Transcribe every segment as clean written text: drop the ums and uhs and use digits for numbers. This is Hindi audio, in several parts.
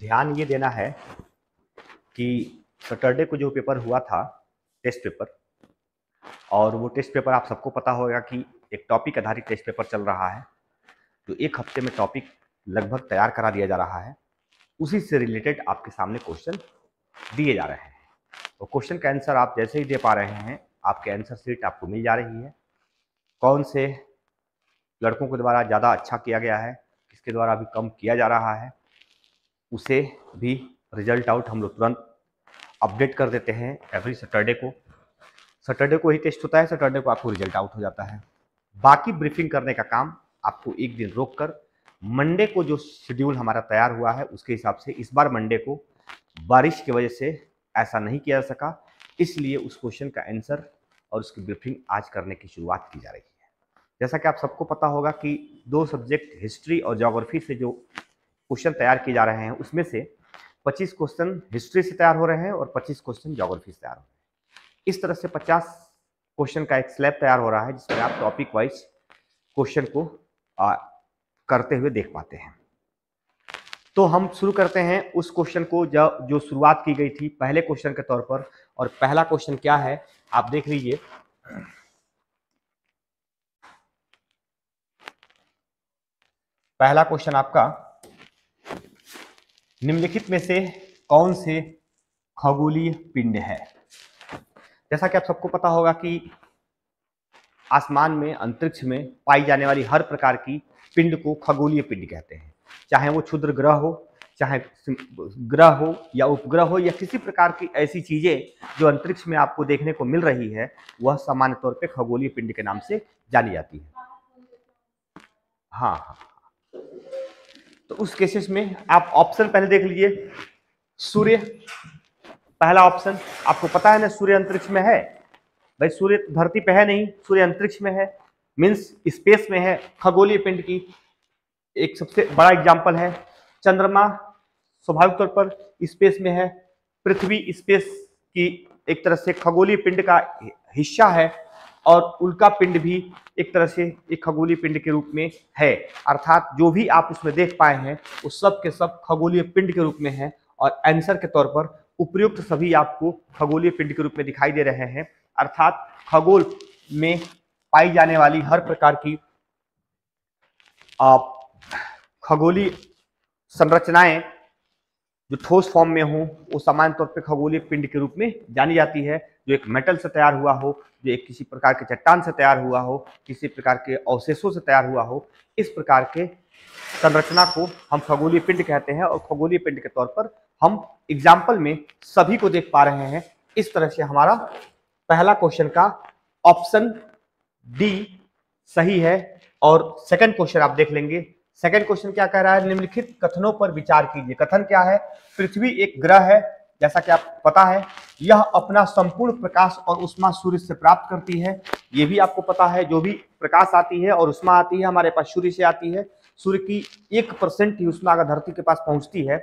ध्यान ये देना है कि सैटरडे को जो पेपर हुआ था, टेस्ट पेपर, और वो टेस्ट पेपर आप सबको पता होगा कि एक टॉपिक आधारित टेस्ट पेपर चल रहा है। जो एक हफ्ते में टॉपिक लगभग तैयार करा दिया जा रहा है, उसी से रिलेटेड आपके सामने क्वेश्चन दिए जा रहे हैं। तो क्वेश्चन का आंसर आप जैसे ही दे पा रहे हैं, आपके आंसर शीट आपको मिल जा रही है। कौन से लड़कों के द्वारा ज़्यादा अच्छा किया गया है, किसके द्वारा अभी कम किया जा रहा है, उसे भी रिजल्ट आउट हम लोग तुरंत अपडेट कर देते हैं। एवरी सैटरडे को ही टेस्ट होता है, सैटरडे को आपको रिजल्ट आउट हो जाता है। बाकी ब्रीफिंग करने का काम आपको एक दिन रोक कर मंडे को जो शेड्यूल हमारा तैयार हुआ है उसके हिसाब से, इस बार मंडे को बारिश की वजह से ऐसा नहीं किया जा सका, इसलिए उस क्वेश्चन का आंसर और उसकी ब्रीफिंग आज करने की शुरुआत की जा रही है। जैसा कि आप सबको पता होगा कि दो सब्जेक्ट हिस्ट्री और ज्योग्राफी से जो क्वेश्चन तैयार किए जा रहे हैं, उसमें से 25 क्वेश्चन हिस्ट्री से तैयार हो रहे हैं और 25 क्वेश्चन ज्योग्राफी से तैयार हो रहे हैं। इस तरह से 50 क्वेश्चन का एक स्लैब तैयार हो रहा है, जिसमें आप टॉपिक वाइज क्वेश्चन को करते हुए देख पाते हैं। तो हम शुरू करते हैं उस क्वेश्चन को जो शुरुआत की गई थी पहले क्वेश्चन के तौर पर। और पहला क्वेश्चन क्या है आप देख लीजिए। पहला क्वेश्चन आपका, निम्नलिखित में से कौन से खगोलीय पिंड है। जैसा कि आप सबको पता होगा कि आसमान में, अंतरिक्ष में पाई जाने वाली हर प्रकार की पिंड को खगोलीय पिंड कहते हैं। चाहे वो क्षुद्र ग्रह हो, चाहे ग्रह हो या उपग्रह हो, या किसी प्रकार की ऐसी चीजें जो अंतरिक्ष में आपको देखने को मिल रही है, वह सामान्य तौर पे खगोलीय पिंड के नाम से जानी जाती है। हाँ, तो उस केसेस में आप ऑप्शन पहले देख लीजिए। सूर्य, पहला ऑप्शन आपको पता है ना, सूर्य अंतरिक्ष में है। भाई सूर्य धरती पे है नहीं, सूर्य अंतरिक्ष में है, मीन्स स्पेस में है। खगोलीय पिंड की एक सबसे बड़ा एग्जाम्पल है चंद्रमा, स्वाभाविक तौर पर स्पेस में है। पृथ्वी स्पेस की एक तरह से खगोलीय पिंड का हिस्सा है, और उल्का पिंड भी एक तरह से एक खगोलीय पिंड के रूप में है। अर्थात जो भी आप उसमें देख पाए हैं वो सब के सब खगोलीय पिंड के रूप में है, और आंसर के तौर पर उपयुक्त सभी आपको खगोलीय पिंड के रूप में दिखाई दे रहे हैं। अर्थात खगोल में पाई जाने वाली हर प्रकार की खगोलीय संरचनाएं जो ठोस फॉर्म में हो, वो सामान्य तौर पे खगोलीय पिंड के रूप में जानी जाती है। जो एक मेटल से तैयार हुआ हो, जो एक किसी प्रकार के चट्टान से तैयार हुआ हो, किसी प्रकार के अवशेषों से तैयार हुआ हो, इस प्रकार के संरचना को हम खगोलीय पिंड कहते हैं। और खगोलीय पिंड के तौर पर हम एग्जाम्पल में सभी को देख पा रहे हैं। इस तरह से हमारा पहला क्वेश्चन का ऑप्शन डी सही है। और सेकंड क्वेश्चन आप देख लेंगे। सेकंड क्वेश्चन क्या कह रहा है, निम्नलिखित कथनों पर विचार कीजिए। कथन क्या है, पृथ्वी एक ग्रह है, जैसा कि आपको पता है, यह अपना संपूर्ण प्रकाश और उष्मा सूर्य से प्राप्त करती है। यह भी आपको पता है, जो भी प्रकाश आती है और उष्मा आती है हमारे पास सूर्य से आती है। सूर्य की 1% ही उष्मा अगर धरती के पास पहुंचती है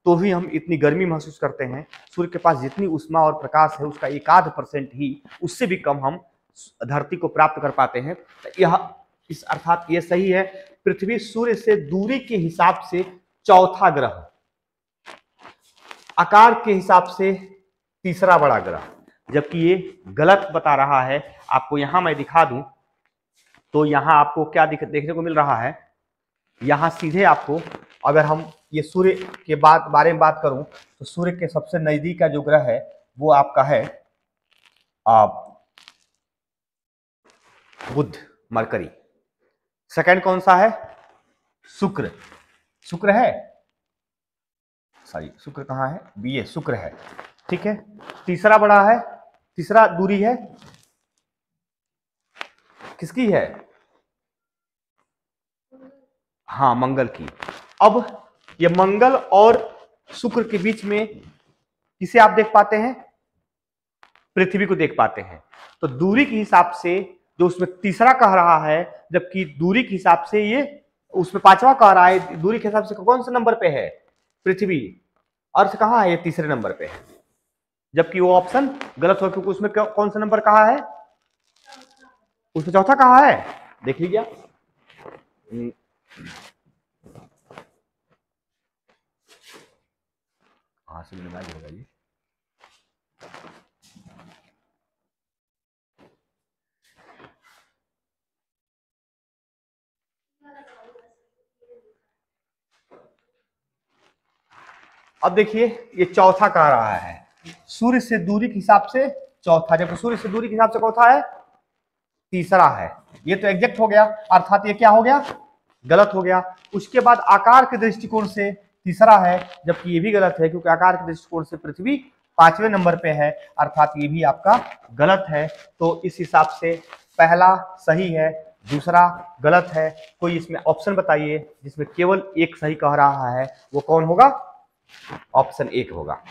तो भी हम इतनी गर्मी महसूस करते हैं। सूर्य के पास जितनी उष्मा और प्रकाश है उसका 1/8% ही, उससे भी कम हम धरती को प्राप्त कर पाते हैं। यह इस अर्थात ये सही है, पृथ्वी सूर्य से दूरी के हिसाब से चौथा ग्रह, आकार के हिसाब से तीसरा बड़ा ग्रह। जबकि ये गलत बता रहा है। आपको यहां मैं दिखा दूं तो यहां आपको क्या देखने को मिल रहा है, यहां सीधे आपको, अगर हम ये सूर्य के बारे में बात करूं तो सूर्य के सबसे नजदीक का जो ग्रह है वो आपका है बुध, मरकरी। सेकंड कौन सा है, शुक्र। शुक्र है, सॉरी शुक्र कहां है, ये शुक्र है, ठीक है। तीसरा बड़ा है, तीसरा दूरी है किसकी है, हाँ मंगल की। अब ये मंगल और शुक्र के बीच में किसे आप देख पाते हैं, पृथ्वी को देख पाते हैं। तो दूरी के हिसाब से जो उसमें तीसरा कह रहा है, जबकि दूरी के हिसाब से ये उसमें पांचवा कह रहा है। दूरी के हिसाब से कौन से नंबर पे है, पृथ्वी। अर्थ कहां है, ये तीसरे नंबर पे है। जबकि वो ऑप्शन गलत हो, क्योंकि उसमें कौन सा नंबर कहा है, उसमें चौथा कहा है, देख लीजिए। हाँ से मिनिमाइज होगा ये। अब देखिए ये चौथा कह रहा है सूर्य से दूरी के हिसाब से चौथा, जबकि सूर्य से दूरी के हिसाब से कौन है, तीसरा है। ये तो एग्जैक्ट हो गया, अर्थात ये क्या हो गया, गलत हो गया। उसके बाद आकार के दृष्टिकोण से तीसरा है, जबकि ये भी गलत है क्योंकि आकार के दृष्टिकोण से पृथ्वी 5वें नंबर पे है, अर्थात ये भी आपका गलत है। तो इस हिसाब से पहला सही है, दूसरा गलत है। कोई इसमें ऑप्शन बताइए जिसमें केवल एक सही कह रहा है, वो कौन होगा, ऑप्शन एक होगा,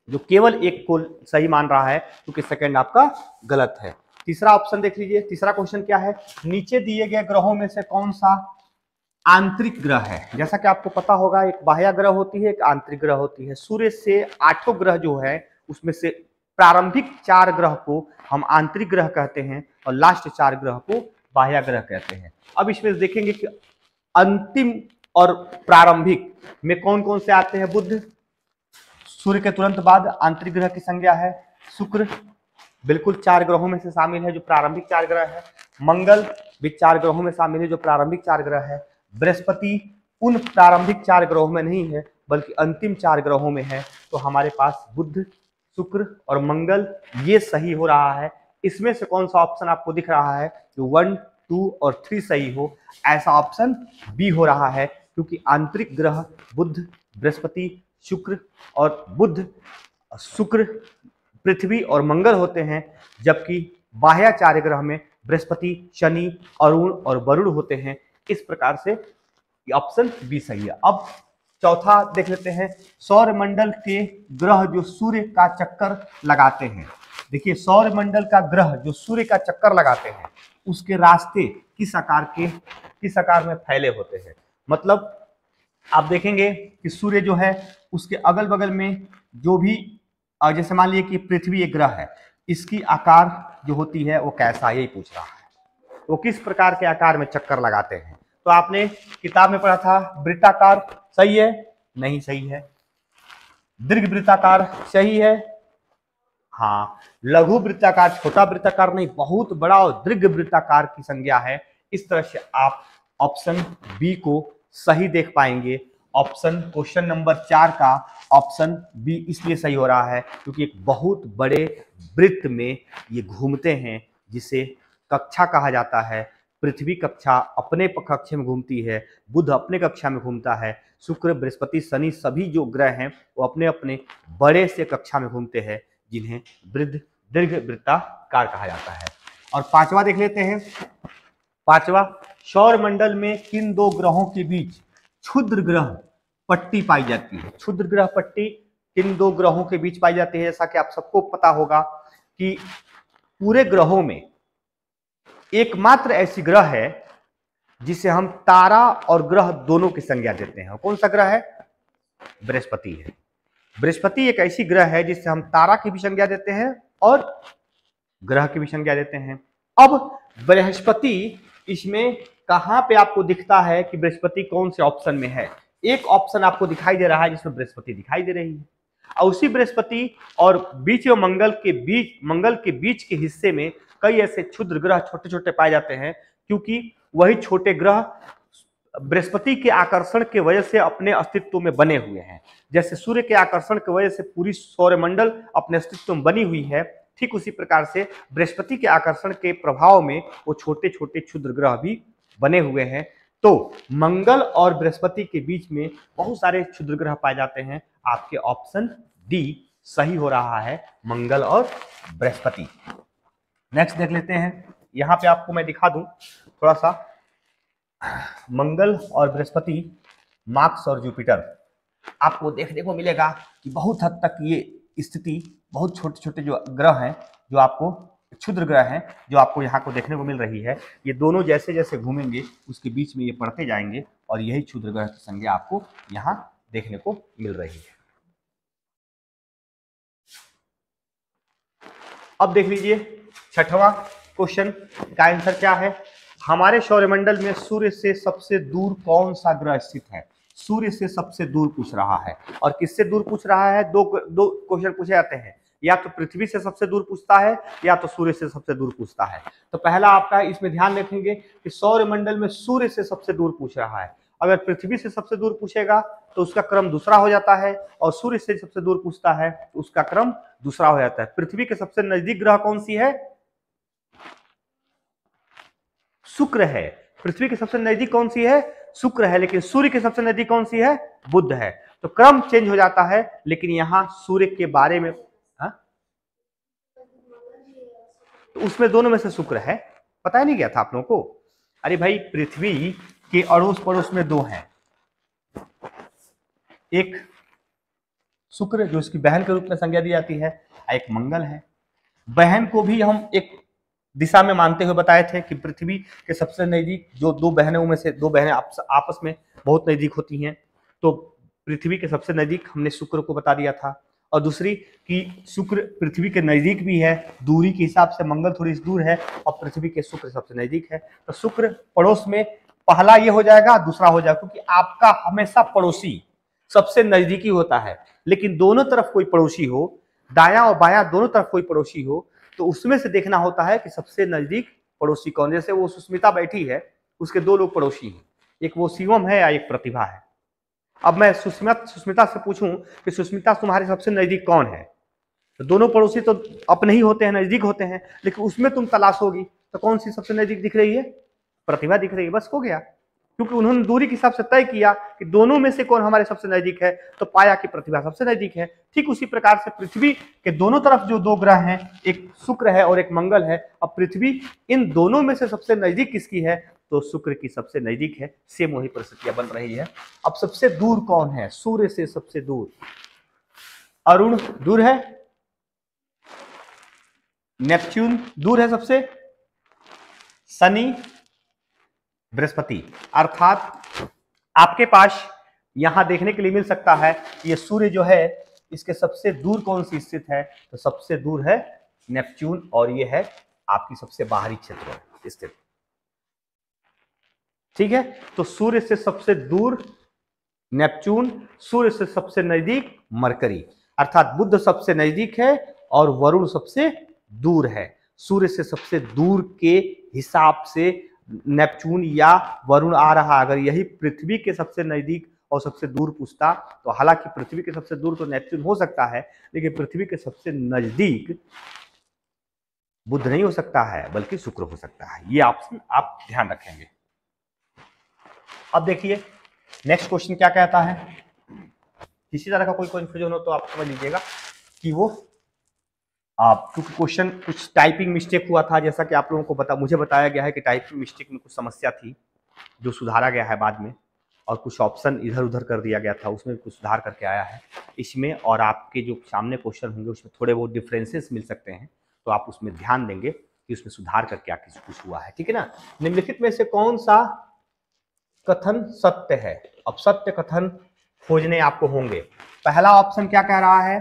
जो केवल एक को सही मान रहा है क्योंकि सेकंड आपका गलत है। तीसरा ऑप्शन देख लीजिए, तीसरा क्वेश्चन क्या है, नीचे दिए गए ग्रहों में से कौन सा आंतरिक ग्रह है। जैसा कि आपको पता होगा एक बाह्य ग्रह होती है, एक आंतरिक ग्रह होती है। सूर्य से 8 ग्रह जो है उसमें से प्रारंभिक 4 ग्रह को हम आंतरिक ग्रह कहते हैं और लास्ट 4 ग्रह को बाह्य ग्रह कहते हैं। अब इसमें देखेंगे कि अंतिम और प्रारंभिक में कौन कौन से आते हैं। बुध सूर्य के तुरंत बाद आंतरिक ग्रह की संज्ञा है। शुक्र बिल्कुल 4 ग्रहों में से शामिल है जो प्रारंभिक 4 ग्रह है। मंगल भी 4 ग्रहों में शामिल है जो प्रारंभिक 4 ग्रह है। बृहस्पति उन प्रारंभिक 4 ग्रहों में नहीं है बल्कि अंतिम 4 ग्रहों में है। तो हमारे पास बुध, शुक्र और मंगल ये सही हो रहा है। इसमें से कौन सा ऑप्शन आपको दिख रहा है जो 1, 2 और 3 सही हो, ऐसा ऑप्शन बी हो रहा है, क्योंकि आंतरिक ग्रह बुध, बृहस्पति, शुक्र और बुध, शुक्र, पृथ्वी और मंगल होते हैं, जबकि बाह्य 4 ग्रह में बृहस्पति, शनि, अरुण और वरुण होते हैं। इस प्रकार से ऑप्शन बी सही है। अब चौथा देख लेते हैं, सौरमंडल के ग्रह जो सूर्य का चक्कर लगाते हैं। देखिए सौरमंडल का ग्रह जो सूर्य का चक्कर लगाते हैं उसके रास्ते किस आकार में फैले होते हैं। मतलब आप देखेंगे कि सूर्य जो है उसके अगल बगल में जो भी, जैसे मान लीजिए कि पृथ्वी एक ग्रह है, इसकी आकार जो होती है वो कैसा है, यही पूछ रहा है, वो किस प्रकार के आकार में चक्कर लगाते हैं। तो आपने किताब में पढ़ा था वृत्ताकार सही है, नहीं सही है। दीर्घ वृत्ताकार सही है, हाँ। लघु वृत्ताकार, छोटा वृत्ताकार नहीं, बहुत बड़ा और दीर्घ वृत्ताकार की संज्ञा है। इस तरह से आप ऑप्शन बी को सही देख पाएंगे। ऑप्शन क्वेश्चन नंबर 4 का ऑप्शन बी इसलिए सही हो रहा है क्योंकि एक बहुत बड़े वृत्त में ये घूमते हैं जिसे कक्षा कहा जाता है। पृथ्वी कक्षा अपने कक्ष में घूमती है, बुध अपने कक्षा में घूमता है, शुक्र, बृहस्पति, शनि सभी जो ग्रह हैं वो अपने अपने बड़े से कक्षा में घूमते हैं जिन्हें दीर्घ वृत्ताकार कहा जाता है। और पांचवा देख लेते हैं। पांचवा, सौरमंडल में किन 2 ग्रहों के बीच क्षुद्र ग्रह पट्टी पाई जाती है। क्षुद्र ग्रह पट्टी किन 2 ग्रहों के बीच पाई जाती है। जैसा कि आप सबको पता होगा कि पूरे ग्रहों में एकमात्र ऐसी ग्रह है जिसे हम तारा और ग्रह दोनों की संज्ञा देते हैं। कौन सा ग्रह है, बृहस्पति है। बृहस्पति एक ऐसी ग्रह है जिससे हम तारा की भी संज्ञा देते हैं और ग्रह की भी संज्ञा देते हैं। अब बृहस्पति इसमें कहां पे आपको दिखता है कि बृहस्पति कौन से ऑप्शन में है। एक ऑप्शन आपको दिखाई दे रहा है जिसमें बृहस्पति दिखाई दे रही है, और उसी बृहस्पति और बीच में मंगल के बीच के हिस्से में कई ऐसे क्षुद्र ग्रह छोटे छोटे पाए जाते हैं, क्योंकि वही छोटे ग्रह बृहस्पति के आकर्षण के वजह से अपने अस्तित्व में बने हुए हैं। जैसे सूर्य के आकर्षण की वजह से पूरी सौरमंडल अपने अस्तित्व में बनी हुई है, ठीक उसी प्रकार से बृहस्पति के आकर्षण के प्रभाव में वो छोटे छोटे क्षुद्र ग्रह भी बने हुए हैं। तो मंगल और बृहस्पति के बीच में बहुत सारे क्षुद्र ग्रह पाए जाते हैं। आपके ऑप्शन डी सही हो रहा है, मंगल और बृहस्पति। नेक्स्ट देख लेते हैं। यहां पे आपको मैं दिखा दूं थोड़ा सा, मंगल और बृहस्पति, मार्स और जुपिटर, आपको देखने को मिलेगा कि बहुत हद तक ये स्थिति बहुत छोटे छोटे जो ग्रह हैं, जो आपको क्षुद्र ग्रह हैं, जो आपको यहाँ को देखने को मिल रही है, ये दोनों जैसे जैसे घूमेंगे उसके बीच में ये पड़ते जाएंगे और यही क्षुद्र ग्रह की संज्ञा आपको यहाँ देखने को मिल रही है। अब देख लीजिए 6वां क्वेश्चन का आंसर क्या है। हमारे सौरमंडल में सूर्य से सबसे दूर कौन सा ग्रह स्थित है। सूर्य से सबसे दूर पूछ रहा है। और किससे दूर पूछ रहा है? दो क्वेश्चन पूछे जाते हैं, या तो पृथ्वी से सबसे दूर पूछता है या तो सूर्य से सबसे दूर पूछता है। तो पहला आपका इसमें ध्यान रखेंगे कि सौरमंडल में सूर्य से सबसे दूर पूछ रहा है। अगर पृथ्वी से सबसे दूर पूछेगा तो उसका क्रम दूसरा हो जाता है, और सूर्य से सबसे दूर पूछता है तो उसका क्रम दूसरा हो जाता है। पृथ्वी के सबसे नजदीक ग्रह कौन सी है? शुक्र है। पृथ्वी के सबसे नजदीक कौन सी है? शुक्र है। लेकिन सूर्य के सबसे नजदीक कौन सी है? बुध है। तो क्रम चेंज हो जाता है, लेकिन यहां सूर्य के बारे में तो उसमें दोनों में से शुक्र है। पता ही नहीं गया था आप लोगों को? अरे भाई, पृथ्वी के अड़ोस पड़ोस में दो हैं, एक शुक्र जो उसकी बहन के रूप में संज्ञा दी जाती है, एक मंगल है। बहन को भी हम एक दिशा में मानते हुए बताए थे कि पृथ्वी के सबसे नजदीक जो दो बहनों में से दो बहनें आपस में बहुत नजदीक होती हैं, तो पृथ्वी के सबसे नजदीक हमने शुक्र को बता दिया था। और दूसरी कि शुक्र पृथ्वी के नजदीक भी है, दूरी के हिसाब से मंगल थोड़ी दूर है और पृथ्वी के शुक्र सबसे नजदीक है। तो शुक्र पड़ोस में पहला ये हो जाएगा, दूसरा हो जाएगा, क्योंकि आपका हमेशा पड़ोसी सबसे नजदीकी होता है। लेकिन दोनों तरफ कोई पड़ोसी हो, दायां और बायां दोनों तरफ कोई पड़ोसी हो, तो उसमें से देखना होता है कि सबसे नजदीक पड़ोसी कौन। जैसे वो सुष्मिता बैठी है, उसके दो लोग पड़ोसी हैं, एक वो शिवम है या एक प्रतिभा है। अब मैं सुष्मिता से पूछूं कि सुष्मिता तुम्हारे सबसे नजदीक कौन है, तो दोनों पड़ोसी तो अपने ही होते हैं, नजदीक होते हैं, लेकिन उसमें तुम तलाशोगी तो कौन सी सबसे नजदीक दिख रही है? प्रतिभा दिख रही है। बस हो गया, क्योंकि उन्होंने दूरी के हिसाब से तय किया कि दोनों में से कौन हमारे सबसे नजदीक है, तो पाया कि प्रतिभा सबसे नजदीक है। ठीक उसी प्रकार से पृथ्वी के दोनों तरफ जो दो ग्रह हैं, एक शुक्र है और एक मंगल है। अब पृथ्वी इन दोनों में से सबसे नजदीक किसकी है? तो शुक्र की सबसे नजदीक है। सेम वही परिस्थितियां बन रही है। अब सबसे दूर कौन है? सूर्य से सबसे दूर अरुण दूर है, नेपच्यून दूर है सबसे, शनि, बृहस्पति। अर्थात आपके पास यहां देखने के लिए मिल सकता है ये सूर्य जो है इसके सबसे दूर कौन सी स्थित है? तो सबसे दूर है नेपच्यून, और ये है आपकी सबसे बाहरी क्षेत्र में स्थित। ठीक है, तो सूर्य से सबसे दूर नेपच्यून, सूर्य से सबसे नजदीक मरकरी। अर्थात बुध सबसे नजदीक है और वरुण सबसे दूर है। सूर्य से सबसे दूर के हिसाब से नेपच्यून या वरुण आ रहा। अगर यही पृथ्वी के सबसे नजदीक और सबसे दूर पूछता तो हालांकि पृथ्वी के सबसे दूर तो नेपच्यून हो सकता है, लेकिन पृथ्वी के सबसे नजदीक बुध नहीं हो सकता है, बल्कि शुक्र हो सकता है। ये ऑप्शन आप ध्यान रखेंगे। अब देखिए नेक्स्ट क्वेश्चन क्या कहता है। किसी तरह का कोई कंफ्यूजन हो तो आप समझ लीजिएगा कि वो क्योंकि क्वेश्चन कुछ टाइपिंग मिस्टेक हुआ था, जैसा कि आप लोगों को मुझे बताया गया है कि टाइपिंग मिस्टेक में कुछ समस्या थी जो सुधारा गया है बाद में, और कुछ ऑप्शन इधर उधर कर दिया गया था, उसमें कुछ सुधार करके आया है इसमें। और आपके जो सामने क्वेश्चन होंगे उसमें थोड़े बहुत डिफरेंसेस मिल सकते हैं, तो आप उसमें ध्यान देंगे कि उसमें सुधार करके क्या कुछ हुआ है। ठीक है ना। निम्नलिखित में से कौन सा कथन सत्य है? अब सत्य कथन खोजने आपको होंगे। पहला ऑप्शन क्या कह रहा है?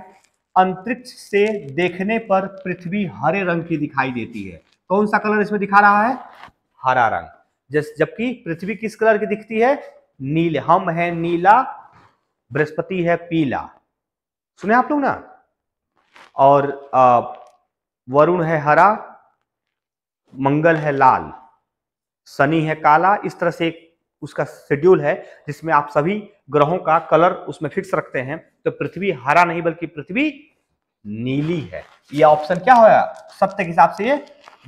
अंतरिक्ष से देखने पर पृथ्वी हरे रंग की दिखाई देती है। कौन सा कलर इसमें दिखा रहा है? हरा रंग। जबकि पृथ्वी किस कलर की दिखती है? नीले। हम है नीला, बृहस्पति है पीला। सुने आप लोग ना। और वरुण है हरा, मंगल है लाल, शनि है काला। इस तरह से उसका शेड्यूल है जिसमें आप सभी ग्रहों का कलर उसमें फिक्स रखते हैं। तो पृथ्वी हरा नहीं बल्कि पृथ्वी नीली है। यह ऑप्शन क्या होगा? सत्य के हिसाब से ये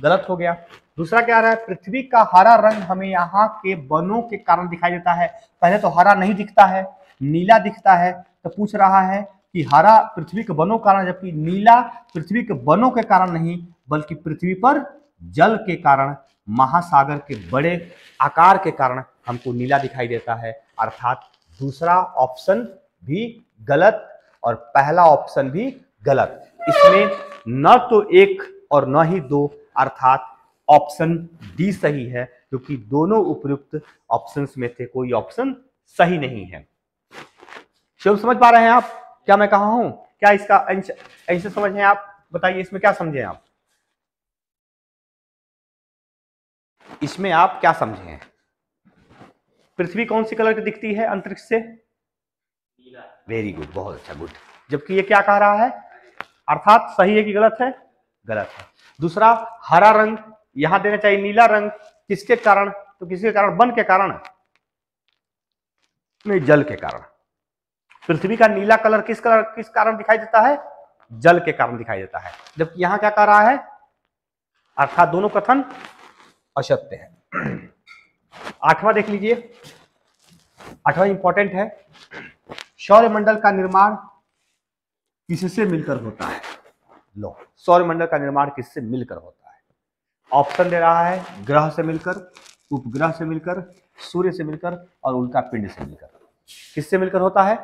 गलत हो गया। दूसरा क्या रहा है? पृथ्वी का हरा रंग हमें यहाँ के वनों के कारण दिखाई देता है। पहले तो हरा नहीं दिखता है, नीला दिखता है। तो पूछ रहा है कि हरा पृथ्वी के वनों के कारण, जबकि नीला पृथ्वी के वनों के कारण नहीं बल्कि पृथ्वी पर जल के कारण, महासागर के बड़े आकार के कारण हमको नीला दिखाई देता है। अर्थात दूसरा ऑप्शन भी गलत और पहला ऑप्शन भी गलत। इसमें न तो एक और न ही दो, अर्थात ऑप्शन डी सही है, क्योंकि दोनों उपयुक्त ऑप्शंस में थे, कोई ऑप्शन सही नहीं है। शिव समझ पा रहे हैं आप क्या मैं कहा हूं? क्या इसका ऐसे समझ है आप? बताइए इसमें क्या समझे आप? इसमें आप क्या समझे हैं? पृथ्वी कौन सी कलर की दिखती है अंतरिक्ष से? वेरी गुड, बहुत अच्छा, गुड। जबकि ये क्या कह रहा है, अर्थात सही है कि गलत है, गलत है। दूसरा, हरा रंग यहां देना चाहिए, नीला रंग किसके कारण, तो किसके कारण, वन के कारण नहीं, जल के कारण। पृथ्वी का नीला कलर किस कारण दिखाई देता है, जल के कारण दिखाई देता है। जबकि यहां क्या कह रहा है, अर्थात दोनों कथन असत्य है। आठवां देख लीजिए, आठवां इंपॉर्टेंट है, सौरमंडल का निर्माण किससे मिलकर होता है। लो, सौरमंडल का निर्माण किससे मिलकर होता है। ऑप्शन दे रहा है, ग्रह से मिलकर, उपग्रह से मिलकर, सूर्य से मिलकर और उल्का पिंड से मिलकर। किससे मिलकर होता है,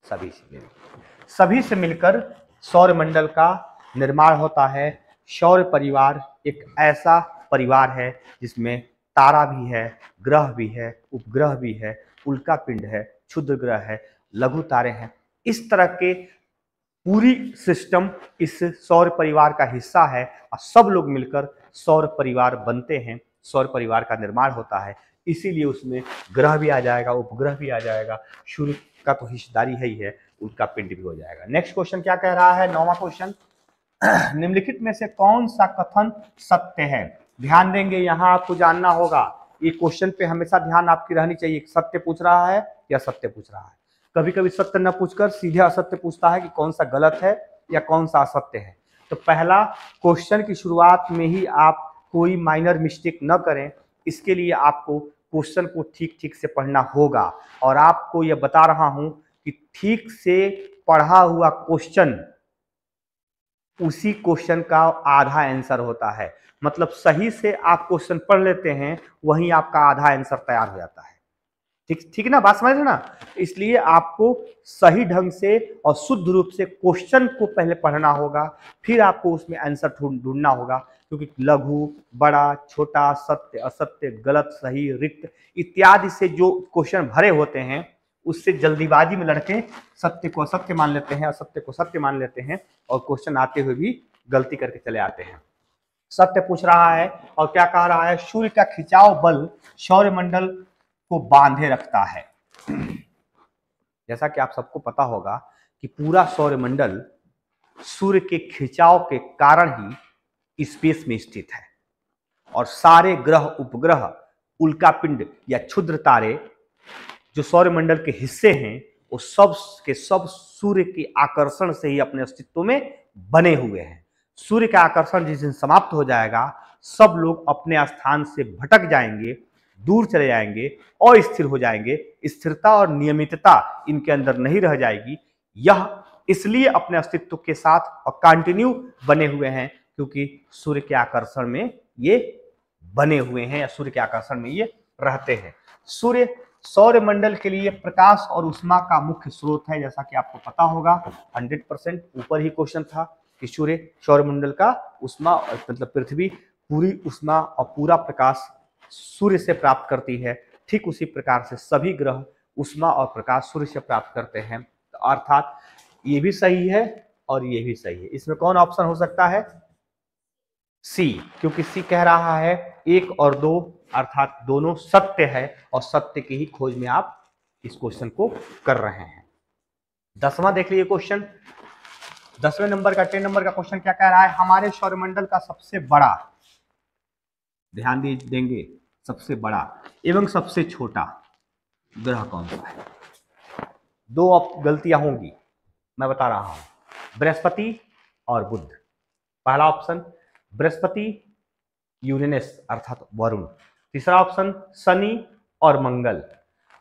सभी से मिलकर। सभी से मिलकर सौरमंडल का निर्माण होता है। सौर परिवार एक ऐसा परिवार है जिसमें तारा भी है, ग्रह भी है, उपग्रह भी है, उल्का पिंड है, क्षुद्र ग्रह है, लघु तारे हैं। इस तरह के पूरी सिस्टम इस सौर परिवार का हिस्सा है और सब लोग मिलकर सौर परिवार बनते हैं, सौर परिवार का निर्माण होता है। इसीलिए उसमें ग्रह भी आ जाएगा, उपग्रह भी आ जाएगा, सूर्य का तो हिस्सेदारी है ही है, उनका पिंड भी हो जाएगा। नेक्स्ट क्वेश्चन क्या कह रहा है, 9वां क्वेश्चन, निम्नलिखित में से कौन सा कथन सत्य है। ध्यान देंगे, यहां आपको जानना होगा, ये क्वेश्चन पे हमेशा ध्यान आपकी रहनी चाहिए, सत्य पूछ रहा है या सत्य पूछ रहा है। कभी कभी सत्य न पूछकर सीधे असत्य पूछता है कि कौन सा गलत है या कौन सा असत्य है। तो पहला क्वेश्चन की शुरुआत में ही आप कोई माइनर मिस्टेक न करें, इसके लिए आपको क्वेश्चन को ठीक ठीक से पढ़ना होगा। और आपको यह बता रहा हूं कि ठीक से पढ़ा हुआ क्वेश्चन उसी क्वेश्चन का आधा आंसर होता है। मतलब सही से आप क्वेश्चन पढ़ लेते हैं, वहीं आपका आधा आंसर तैयार हो जाता है। ठीक ठीक ना, बात समझ रहे ना। इसलिए आपको सही ढंग से और शुद्ध रूप से क्वेश्चन को पहले पढ़ना होगा, फिर आपको उसमें आंसर ढूंढना होगा। क्योंकि लघु, बड़ा, छोटा, सत्य, असत्य, गलत, सही, रिक्त इत्यादि से जो क्वेश्चन भरे होते हैं, उससे जल्दीबाजी में लड़के सत्य को असत्य मान लेते हैं, असत्य को सत्य मान लेते हैं और क्वेश्चन आते हुए भी गलती करके चले आते हैं। सत्य पूछ रहा है और क्या कह रहा है, सूर्य का खिंचाव बल सौरमंडल को बांधे रखता है। जैसा कि आप सबको पता होगा कि पूरा सौरमंडल सूर्य के खिंचाव के कारण ही स्पेस में स्थित है और सारे ग्रह, उपग्रह, उल्का पिंड या क्षुद्र तारे जो सौरमंडल के हिस्से हैं, वो सब के सब सूर्य के आकर्षण से ही अपने अस्तित्व में बने हुए हैं। सूर्य का आकर्षण जिस दिन समाप्त हो जाएगा, सब लोग अपने स्थान से भटक जाएंगे, दूर चले जाएंगे और स्थिर हो जाएंगे। स्थिरता और नियमितता इनके अंदर नहीं रह जाएगी। यह इसलिए अपने अस्तित्व के साथ और कंटिन्यू बने हुए हैं क्योंकि सूर्य के आकर्षण में ये बने हुए हैं या सूर्य के आकर्षण में ये रहते हैं। सूर्य सौरमंडल के लिए प्रकाश और ऊष्मा का मुख्य स्रोत है। जैसा कि आपको पता होगा, 100% ऊपर ही क्वेश्चन था कि सूर्य सौरमंडल का ऊष्मा मतलब पृथ्वी पूरी ऊष्मा और पूरा प्रकाश सूर्य से प्राप्त करती है। ठीक उसी प्रकार से सभी ग्रह ऊष्मा और प्रकाश सूर्य से प्राप्त करते हैं। तो अर्थात ये भी सही है और ये भी सही है। इसमें कौन ऑप्शन हो सकता है, सी, क्योंकि सी कह रहा है 1 और 2 अर्थात दोनों सत्य है और सत्य की ही खोज में आप इस क्वेश्चन को कर रहे हैं। 10वां देख लीजिए क्वेश्चन, 10वें नंबर का 10 नंबर का क्वेश्चन क्या कह रहा है, हमारे सौरमंडल का सबसे बड़ा, ध्यान देंगे, सबसे बड़ा एवं सबसे छोटा ग्रह कौन सा है। 2 गलतियां होंगी, मैं बता रहा हूं, बृहस्पति और बुध। पहला ऑप्शन बृहस्पति, यूरेनस अर्थात वरुण। तीसरा ऑप्शन शनि और मंगल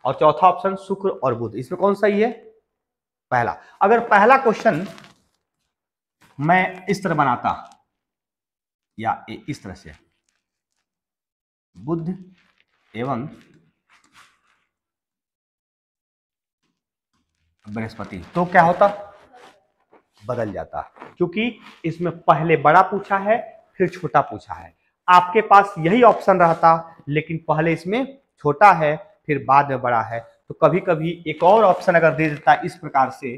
और चौथा ऑप्शन शुक्र और बुध। इसमें कौन सही है, पहला। अगर पहला क्वेश्चन मैं इस तरह बनाता या इस तरह से, बुध एवं बृहस्पति, तो क्या होता, बदल जाता, क्योंकि इसमें पहले बड़ा पूछा है फिर छोटा पूछा है। आपके पास यही ऑप्शन रहता, लेकिन पहले इसमें छोटा है फिर बाद में बड़ा है। तो कभी कभी एक और ऑप्शन अगर दे देता इस प्रकार से,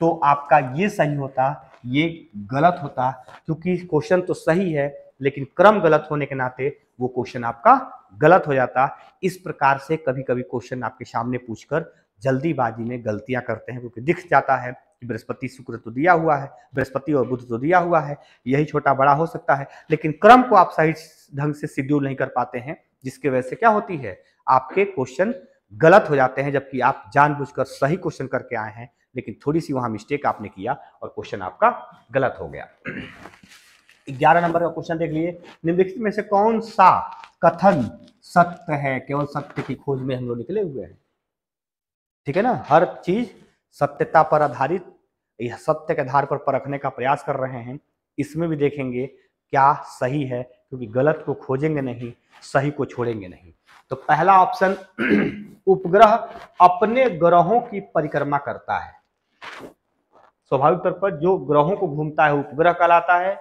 तो आपका ये सही होता, ये गलत होता। क्योंकि क्वेश्चन तो सही है लेकिन क्रम गलत होने के नाते वो क्वेश्चन आपका गलत हो जाता। इस प्रकार से कभी कभी क्वेश्चन आपके सामने पूछकर जल्दीबाजी में गलतियां करते हैं, क्योंकि दिख जाता है कि बृहस्पति शुक्र तो दिया हुआ है, बृहस्पति और बुध तो दिया हुआ है, यही छोटा बड़ा हो सकता है, लेकिन क्रम को आप सही ढंग से शेड्यूल नहीं कर पाते हैं, जिसके वजह से क्या होती है, आपके क्वेश्चन गलत हो जाते हैं, जबकि आप जानबूझकर सही क्वेश्चन करके आए हैं, लेकिन थोड़ी सी वहां मिस्टेक आपने किया और क्वेश्चन आपका गलत हो गया। 11 नंबर का क्वेश्चन देख लिए, निम्नलिखित में से कौन सा कथन सत्य है? केवल सत्य की खोज में हम लोग निकले हुए हैं, ठीक है ना, हर चीज सत्यता पर आधारित, यह सत्य के आधार पर परखने का प्रयास कर रहे हैं। इसमें भी देखेंगे क्या सही है, क्योंकि गलत को खोजेंगे नहीं, सही को छोड़ेंगे नहीं। तो पहला ऑप्शन, उपग्रह अपने ग्रहों की परिक्रमा करता है। स्वाभाविक तौर पर जो ग्रहों को घूमता है उपग्रह कहलाता है,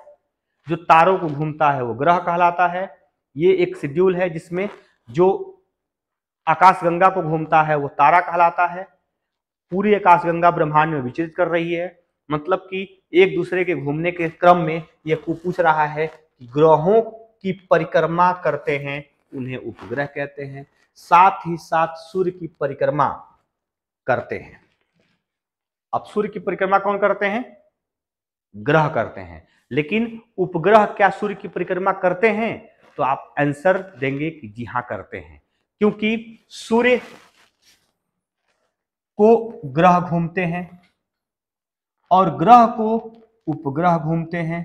जो तारों को घूमता है वो ग्रह कहलाता है। ये एक शेड्यूल है जिसमें जो आकाशगंगा को घूमता है वो तारा कहलाता है। पूरी आकाशगंगा ब्रह्मांड में विचरित कर रही है, मतलब कि एक दूसरे के घूमने के क्रम में ये पूछ रहा है कि ग्रहों की परिक्रमा करते हैं, उन्हें उपग्रह कहते हैं। साथ ही साथ सूर्य की परिक्रमा करते हैं। अब सूर्य की परिक्रमा कौन करते हैं? ग्रह करते हैं, लेकिन उपग्रह क्या सूर्य की परिक्रमा करते हैं? तो आप आंसर देंगे कि जी हां करते हैं, क्योंकि सूर्य को ग्रह घूमते हैं और ग्रह को उपग्रह घूमते हैं।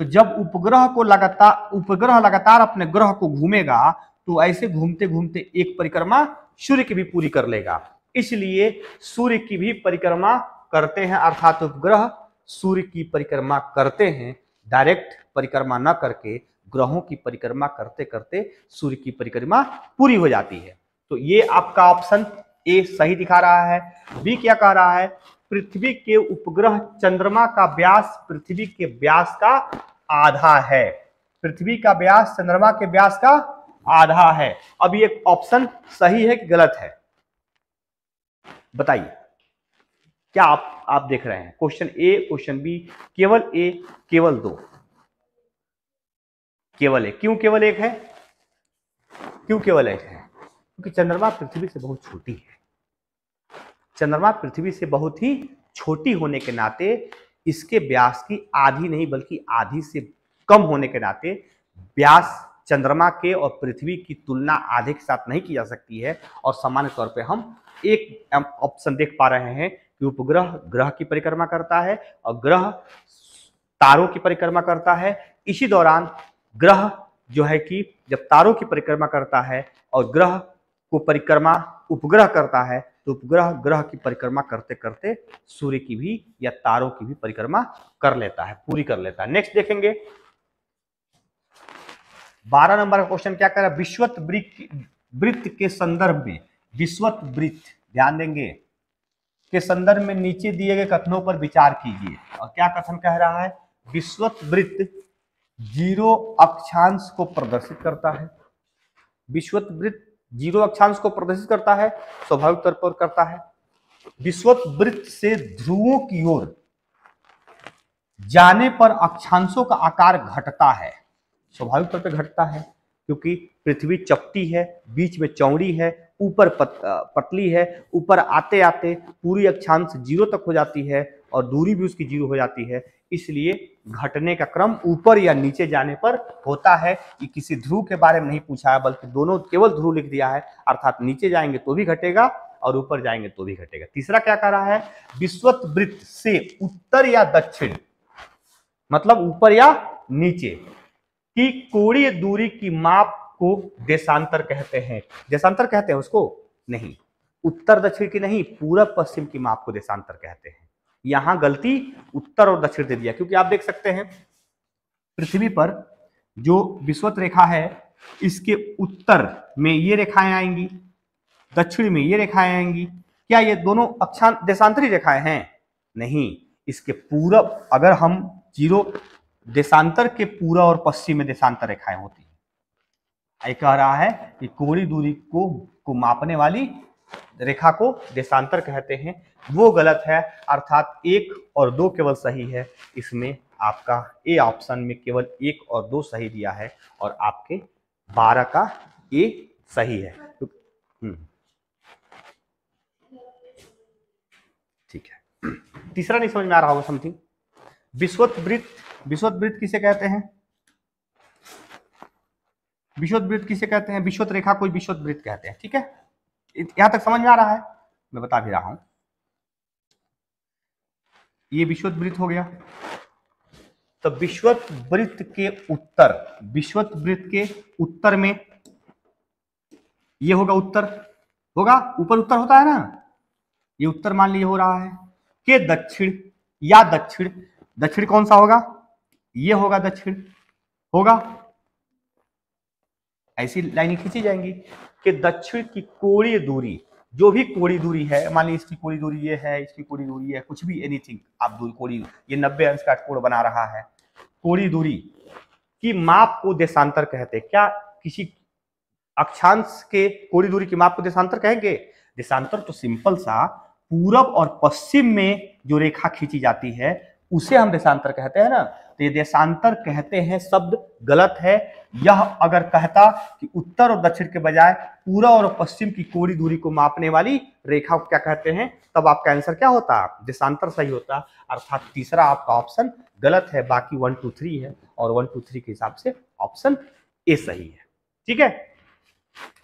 तो जब उपग्रह लगातार अपने ग्रह को घूमेगा तो ऐसे घूमते घूमते एक परिक्रमा सूर्य की भी पूरी कर लेगा। इसलिए सूर्य की भी परिक्रमा करते हैं, अर्थात उपग्रह सूर्य की परिक्रमा करते हैं। डायरेक्ट परिक्रमा न करके ग्रहों की परिक्रमा करते करते सूर्य की परिक्रमा पूरी हो जाती है। तो ये आपका ऑप्शन ए सही दिखा रहा है। बी क्या कह रहा है? पृथ्वी के उपग्रह चंद्रमा का व्यास पृथ्वी के व्यास का आधा है। पृथ्वी का व्यास चंद्रमा के व्यास का आधा है। अब ये ऑप्शन सही है कि गलत है, बताइए। क्या आप देख रहे हैं? क्वेश्चन ए, क्वेश्चन बी, केवल ए, केवल दो, केवल एक। क्यों केवल एक है? क्यों केवल एक है? क्योंकि चंद्रमा पृथ्वी से बहुत छोटी है। चंद्रमा पृथ्वी से बहुत ही छोटी होने के नाते इसके व्यास की आधी नहीं बल्कि आधी से कम होने के नाते व्यास चंद्रमा के और पृथ्वी की तुलना आधे के साथ नहीं की जा सकती है। और सामान्य तौर पे हम एक ऑप्शन देख पा रहे हैं कि उपग्रह ग्रह की परिक्रमा करता है और ग्रह तारों की परिक्रमा करता है। इसी दौरान ग्रह जो है कि जब तारों की परिक्रमा करता है और ग्रह को परिक्रमा उपग्रह करता है, तो उपग्रह ग्रह की परिक्रमा करते करते सूर्य की भी या तारों की भी परिक्रमा कर लेता है, पूरी कर लेता है। नेक्स्ट देखेंगे 12 नंबर का क्वेश्चन क्या कह रहा है? विषुवत वृत्त के संदर्भ में, विषुवत वृत्त ध्यान देंगे के संदर्भ में नीचे दिए गए कथनों पर विचार कीजिए। और क्या कथन कह रहा है? विषुवत वृत्त 0 अक्षांश को प्रदर्शित करता है। विषुवत वृत्त 0 अक्षांश को प्रदर्शित करता है, स्वाभाविक तौर पर करता है। विषुवत वृत्त से ध्रुवों की ओर जाने पर अक्षांशों का आकार घटता है। स्वाभाविक तौर पर घटता है, क्योंकि पृथ्वी चपटी है, बीच में चौड़ी है, ऊपर पतली है। ऊपर आते आते पूरी अक्षांश 0 तक हो जाती है और दूरी भी उसकी 0 हो जाती है। इसलिए घटने का क्रम ऊपर या नीचे जाने पर होता है। कि किसी ध्रुव के बारे में नहीं पूछा है, बल्कि दोनों केवल ध्रुव लिख दिया है, अर्थात नीचे जाएंगे तो भी घटेगा और ऊपर जाएंगे तो भी घटेगा। तीसरा क्या कह रहा है? विषुवत वृत्त से उत्तर या दक्षिण, मतलब ऊपर या नीचे की कोणीय दूरी की माप को देशांतर कहते हैं। देशांतर कहते हैं उसको? नहीं, उत्तर दक्षिण की नहीं, पूरब पश्चिम की माप को देशांतर कहते हैं। यहां गलती उत्तर और दक्षिण दे दिया, क्योंकि आप देख सकते हैं पृथ्वी पर जो विषुवत रेखा है, इसके उत्तर में ये रेखाएं आएंगी, दक्षिण में ये रेखाएं आएंगी। क्या ये दोनों अक्षांश देशांतरी रेखाएं हैं? नहीं, इसके पूरब, अगर हम 0 देशांतर के पूर्व और पश्चिम में देशांतर रेखाएं होती हैं। ये कह रहा है कि कोणीय दूरी को मापने वाली रेखा को देशांतर कहते हैं। वो गलत है, अर्थात 1 और 2 केवल सही है। इसमें आपका ए ऑप्शन में केवल 1 और 2 सही दिया है और आपके 12 का ए सही है। तीसरा नहीं समझ में आ रहा होगा समथिंग। विषुवत वृत्त किसे कहते हैं? विषुवत वृत्त किसे कहते हैं? विषुवत रेखा कोई विषुवत वृत्त कहते हैं। ठीक है, यहां तक समझ में आ रहा है? मैं बता भी रहा हूं। ये विषुवत वृत्त हो गया। तो विषुवत वृत्त के उत्तर में ये होगा उत्तर, होगा ऊपर उत्तर होता है ना, ये उत्तर मान लीजिए हो रहा है। के दक्षिण या दक्षिण कौन सा होगा? ये होगा दक्षिण, होगा। ऐसी लाइनें खींची जाएंगी कि दक्षिण की कोणीय दूरी, जो भी कोणीय दूरी है, मान लीजिए इसकी कोणीय दूरी ये है, इसकी कोणीय दूरी है, कुछ भी एनीथिंग आप दूरी कोणीय, ये 90 अंश का कोण बना रहा है। कोणीय दूरी की माप को देशांतर कहते हैं। क्या किसी अक्षांश के कोणीय दूरी की माप को देशांतर कहेंगे? देशांतर तो सिंपल सा पूरब और पश्चिम में जो रेखा खींची जाती है उसे हम देशांतर कहते हैं ना। तो ये देशांतर कहते हैं शब्द गलत है। यह अगर कहता कि उत्तर और दक्षिण के बजाय पूर्व और पश्चिम की कोणीय दूरी को मापने वाली रेखा को क्या कहते हैं, तब आपका आंसर क्या होता? देशांतर सही होता। अर्थात तीसरा आपका ऑप्शन गलत है। बाकी 1 2 3 है और 1 2 3 के हिसाब से ऑप्शन ए सही है। ठीक है,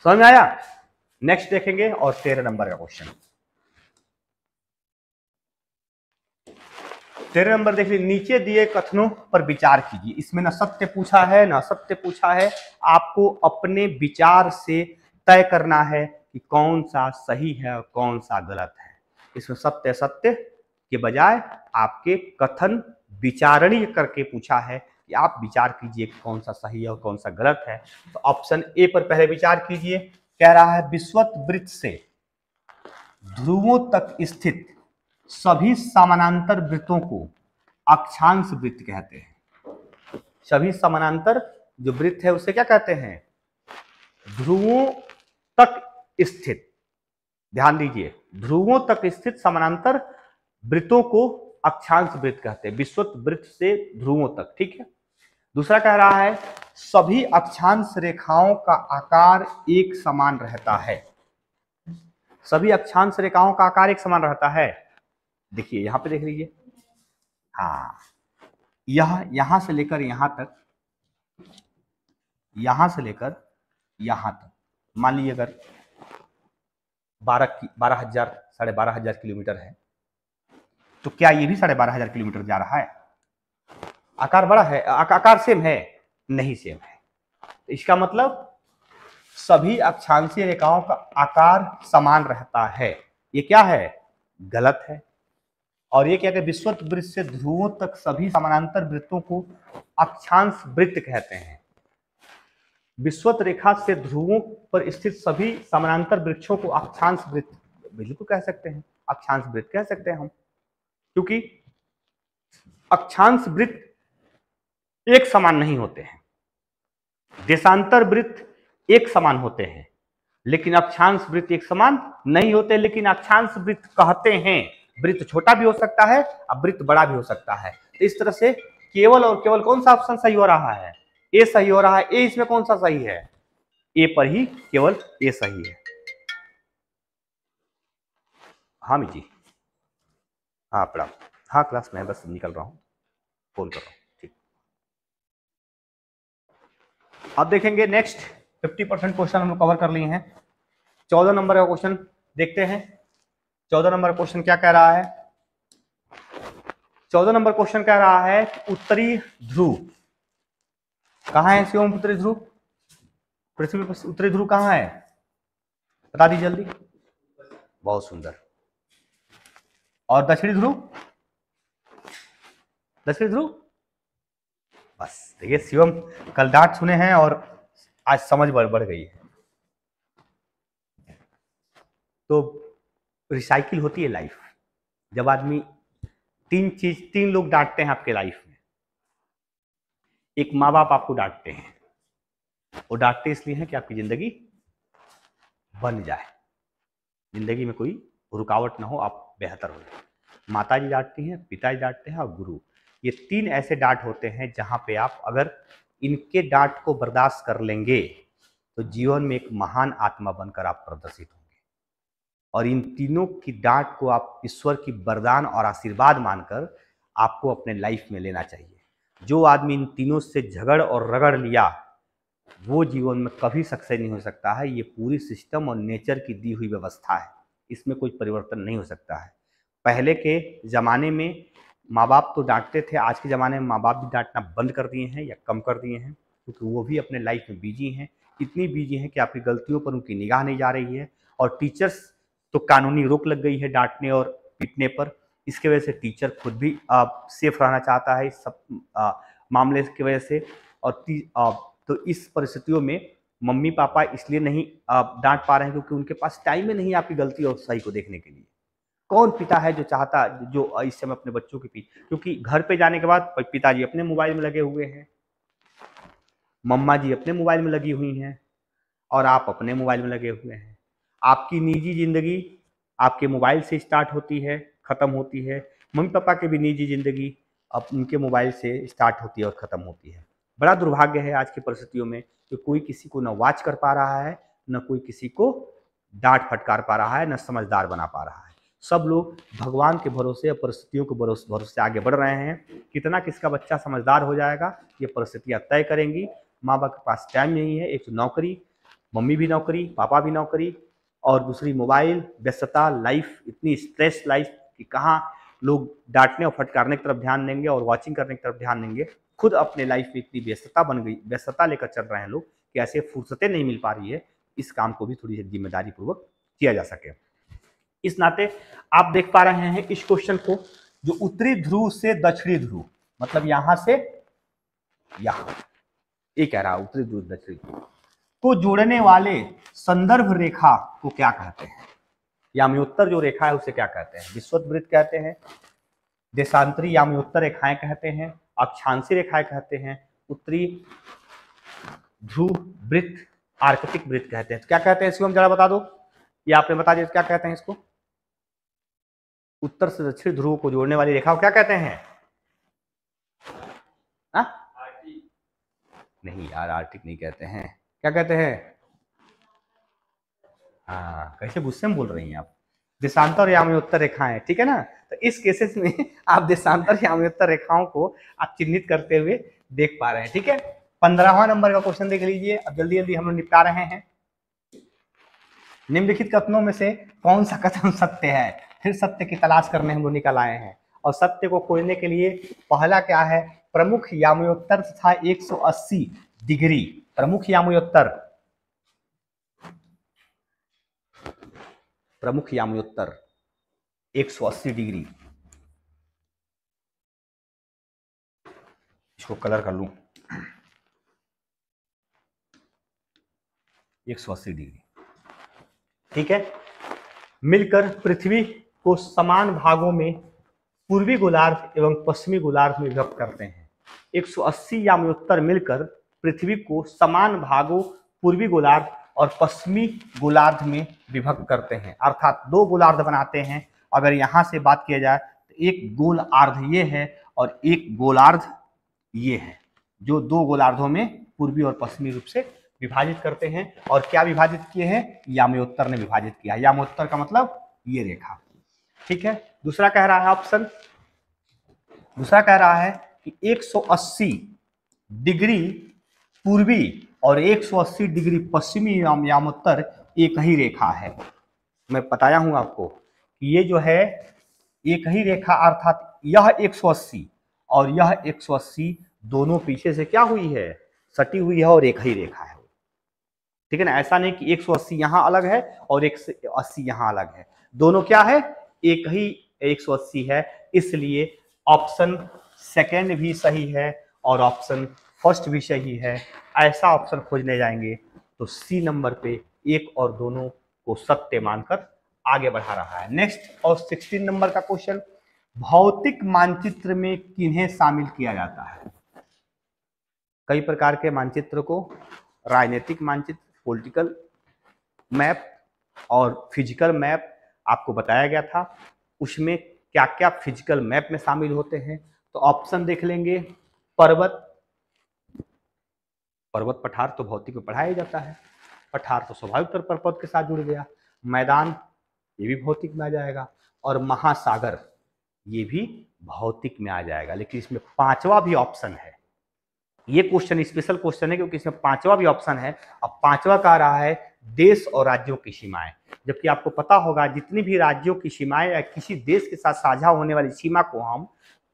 समझ में आया? नेक्स्ट देखेंगे और 13 नंबर का क्वेश्चन। 13 नंबर देख लीजिए। नीचे दिए कथनों पर विचार कीजिए। इसमें न सत्य पूछा है न असत्य पूछा है। आपको अपने विचार से तय करना है कि कौन सा सही है और कौन सा गलत है। इसमें सत्य असत्य के बजाय आपके कथन विचारणीय करके पूछा है कि आप विचार कीजिए कौन सा सही है और कौन सा गलत है। तो ऑप्शन ए पर पहले विचार कीजिए। कह रहा है विषुवत वृत्त से ध्रुवों तक स्थित सभी समानांतर वृत्तों को अक्षांश वृत्त कहते हैं। सभी समानांतर जो वृत्त है उसे क्या कहते हैं? ध्रुवों तक स्थित, ध्यान दीजिए, ध्रुवों तक स्थित समानांतर वृत्तों को अक्षांश वृत्त कहते हैं। विषुवत वृत्त से ध्रुवों तक। ठीक है। दूसरा कह रहा है सभी अक्षांश रेखाओं का आकार एक समान रहता है। सभी अक्षांश रेखाओं का आकार एक समान रहता है। देखिए यहां पे देख लीजिए, हाँ, यहां से लेकर यहां तक, यहां से लेकर यहां तक, मान लीजिए अगर 12,000 12,500 किलोमीटर है, तो क्या ये भी 12,500 किलोमीटर जा रहा है? आकार बड़ा है, आकार सेम है? नहीं सेम है। तो इसका मतलब सभी अक्षांशीय रेखाओं का आकार समान रहता है। ये क्या है? गलत है। और ये क्या है? विषुवत वृत्त से ध्रुवों तक सभी समानांतर वृत्तों को अक्षांश वृत्त कहते हैं। विषुवत रेखा से ध्रुवों पर स्थित सभी समानांतर वृक्षों को अक्षांश वृत्त बिल्कुल कह सकते हैं, अक्षांश वृत्त कह सकते हैं हम, क्योंकि अक्षांश वृत्त एक समान नहीं होते हैं। देशांतर वृत्त एक समान होते हैं, लेकिन अक्षांश वृत्त एक समान नहीं होते। लेकिन अक्षांश वृत्त कहते हैं, वृत्त छोटा भी हो सकता है और वृत्त बड़ा भी हो सकता है। तो इस तरह से केवल और केवल कौन सा ऑप्शन सही हो रहा है? ए सही हो रहा है। ए इसमें कौन सा सही है? ए पर ही केवल ए सही है। हाँ जी, हाँ प्रणाम। हाँ क्लास में बस निकल रहा हूँ, फोन कर रहा हूँ। ठीक, अब देखेंगे नेक्स्ट 50% क्वेश्चन हम कवर कर लिए हैं। 14 नंबर का क्वेश्चन देखते हैं। 14 नंबर क्वेश्चन क्या कह रहा है? 14 नंबर क्वेश्चन कह रहा है उत्तरी ध्रुव कहाँ है? शिवम, उत्तरी ध्रुव पृथ्वी पर उत्तरी ध्रुव कहाँ है? बता दीजिए जल्दी। बहुत सुंदर। और दक्षिणी ध्रुव? दक्षिणी ध्रुव बस। देखिए शिवम कल डांट सुने हैं और आज समझ बढ़ गई है। तो रिसाइकिल होती है लाइफ। जब आदमी तीन लोग डांटते हैं आपके लाइफ में। एक, माँ बाप आपको डांटते हैं, वो डांटते इसलिए हैं कि आपकी जिंदगी बन जाए, जिंदगी में कोई रुकावट ना हो, आप बेहतर हो जाए। माताजी डांटती हैं, पिताजी डांटते हैं और गुरु। ये 3 ऐसे डांट होते हैं जहां पे आप अगर इनके डांट को बर्दाश्त कर लेंगे तो जीवन में एक महान आत्मा बनकर आप प्रदर्शित होंगे। और इन तीनों की डांट को आप ईश्वर की वरदान और आशीर्वाद मानकर आपको अपने लाइफ में लेना चाहिए। जो आदमी इन तीनों से झगड़ और रगड़ लिया वो जीवन में कभी सक्सेस नहीं हो सकता है। ये पूरी सिस्टम और नेचर की दी हुई व्यवस्था है, इसमें कोई परिवर्तन नहीं हो सकता है। पहले के ज़माने में माँ बाप तो डांटते थे, आज के ज़माने में माँ बाप भी डांटना बंद कर दिए हैं या कम कर दिए हैं, क्योंकि वो भी अपने लाइफ में बिजी हैं। इतनी बिजी हैं कि आपकी गलतियों पर उनकी निगाह नहीं जा रही है। और टीचर्स तो कानूनी रोक लग गई है डांटने और पीटने पर। इसके वजह से टीचर खुद भी सेफ रहना चाहता है इस सब मामले की वजह से। और तो इस परिस्थितियों में मम्मी पापा इसलिए नहीं डांट पा रहे हैं क्योंकि उनके पास टाइम ही नहीं है आपकी गलती और सही को देखने के लिए। कौन पिता है जो चाहता, जो इस समय अपने बच्चों के पीछे, क्योंकि घर पे जाने के बाद पिताजी अपने मोबाइल में लगे हुए हैं, मम्मा जी अपने मोबाइल में लगी हुई हैं और आप अपने मोबाइल में लगे हुए हैं। आपकी निजी जिंदगी आपके मोबाइल से स्टार्ट होती है, खत्म होती है। मम्मी पापा की भी निजी जिंदगी अब उनके मोबाइल से स्टार्ट होती है और खत्म होती है। बड़ा दुर्भाग्य है आज की परिस्थितियों में कि कोई किसी को न वॉच कर पा रहा है, न कोई किसी को डांट फटकार पा रहा है, न समझदार बना पा रहा है। सब लोग भगवान के भरोसे या परिस्थितियों के भरोसे आगे बढ़ रहे हैं। कितना किसका बच्चा समझदार हो जाएगा ये परिस्थितियां तय करेंगी। माँ बाप के पास टाइम नहीं है, एक तो नौकरी, मम्मी भी नौकरी, पापा भी नौकरी, और दूसरी मोबाइल व्यस्तता, लाइफ इतनी स्ट्रेस लाइफ कि कहाँ लोग डांटने और फटकारने की तरफ ध्यान देंगे और वॉचिंग करने की तरफ ध्यान देंगे। खुद अपने लाइफ में इतनी व्यस्तता बन गई, व्यस्तता लेकर चल रहे हैं लोग कि ऐसे फुर्सतें नहीं मिल पा रही है। इस काम को भी थोड़ी जिम्मेदारी पूर्वक किया जा सके। इस नाते आप देख पा रहे हैं इस क्वेश्चन को, जो उत्तरी ध्रुव से दक्षिणी ध्रुव, मतलब यहां से यहां, ये कह रहा है उत्तरी ध्रुव दक्षिणी ध्रुव को जोड़ने वाले संदर्भ रेखा को क्या कहते हैं? याम्योत्तर जो रेखा है उसे क्या कहते हैं? विषुववृत्त कहते हैं, देशांतरी याम्योत्तर रेखाएं कहते हैं, अक्षांशी रेखाएं कहते हैं, उत्तरी ध्रुव वृत्त, आर्कटिक वृत्त कहते हैं। तो क्या कहते हैं इसको हम जरा बता दो, या आपने बता दिया क्या कहते हैं इसको? उत्तर से दक्षिण ध्रुव को जोड़ने वाली रेखा को क्या कहते हैं? नहीं यार, आर्टिक नहीं कहते हैं, क्या कहते हैं? हाँ, कैसे गुस्से में बोल रही हैं आप? देशांतर याम्योत्तर रेखाएं, ठीक है ना। तो इस केसेस में आप देशांतर याम्योत्तर रेखाओं को आप चिन्हित करते हुए देख पा रहे हैं, ठीक है। 15वां नंबर का क्वेश्चन देख लीजिए। अब जल्दी जल्दी हम लोग निपटा रहे हैं। निम्नलिखित कथनों में से कौन सा कथन सत्य है? फिर सत्य की तलाश करने हम लोग निकल आए हैं। और सत्य को खोजने के लिए पहला क्या है? प्रमुख याम्योत्तर था 180 डिग्री। प्रमुख याम्योत्तर, प्रमुख याम्योत्तर 180 डिग्री। इसको कलर कर लूं, 180 डिग्री, ठीक है। मिलकर पृथ्वी को समान भागों में पूर्वी गोलार्ध एवं पश्चिमी गोलार्ध में विभक्त करते हैं। 180 याम्योत्तर मिलकर पृथ्वी को समान भागों पूर्वी गोलार्ध और पश्चिमी गोलार्ध में विभक्त करते हैं, अर्थात दो गोलार्ध बनाते हैं। अगर यहां से बात किया जाए तो एक गोलार्ध ये है और एक गोलार्ध ये है, जो दो गोलार्धों में पूर्वी और पश्चिमी रूप से विभाजित करते हैं। और क्या विभाजित किए हैं? याम्योत्तर ने विभाजित किया। याम्योत्तर का मतलब ये रेखा, ठीक है। दूसरा कह रहा है ऑप्शन, दूसरा कह रहा है कि 180 डिग्री पूर्वी और 180 डिग्री पश्चिमी याम्योत्तर एक ही रेखा है। मैं बताया हूं आपको कि ये जो है एक ही रेखा, अर्थात यह 180 और यह 180 दोनों पीछे से क्या हुई है? सटी हुई है और एक ही रेखा है, ठीक है ना। ऐसा नहीं कि 180 यहां अलग है और 180 यहां अलग है, दोनों क्या है? एक ही 180 है। इसलिए ऑप्शन सेकेंड भी सही है और ऑप्शन फर्स्ट भी सही है। ऐसा ऑप्शन खोजने जाएंगे तो सी नंबर पे एक और दोनों को सत्य मानकर आगे बढ़ा रहा है। नेक्स्ट और 16 नंबर का क्वेश्चन, भौतिक मानचित्र में किन्हें शामिल किया जाता है? कई प्रकार के मानचित्र को, राजनीतिक मानचित्र, पॉलिटिकल मैप और फिजिकल मैप आपको बताया गया था। उसमें क्या क्या फिजिकल मैप में शामिल होते हैं? तो ऑप्शन देख लेंगे। पर्वत, पर्वत पठार तो भौतिक में पढ़ाया जाता है, पठार तो स्वाभाविक तौर पर पर्वत के साथ जुड़ गया। मैदान, ये भी भौतिक में आ जाएगा, और महासागर ये भी भौतिक में आ जाएगा। लेकिन इसमें पांचवा भी ऑप्शन है, ये क्वेश्चन स्पेशल क्वेश्चन है क्योंकि इसमें पांचवा भी ऑप्शन है। अब पांचवा का आ रहा है देश और राज्यों की सीमाएं, जबकि आपको पता होगा जितनी भी राज्यों की सीमाएं या किसी देश के साथ साझा होने वाली सीमा को हम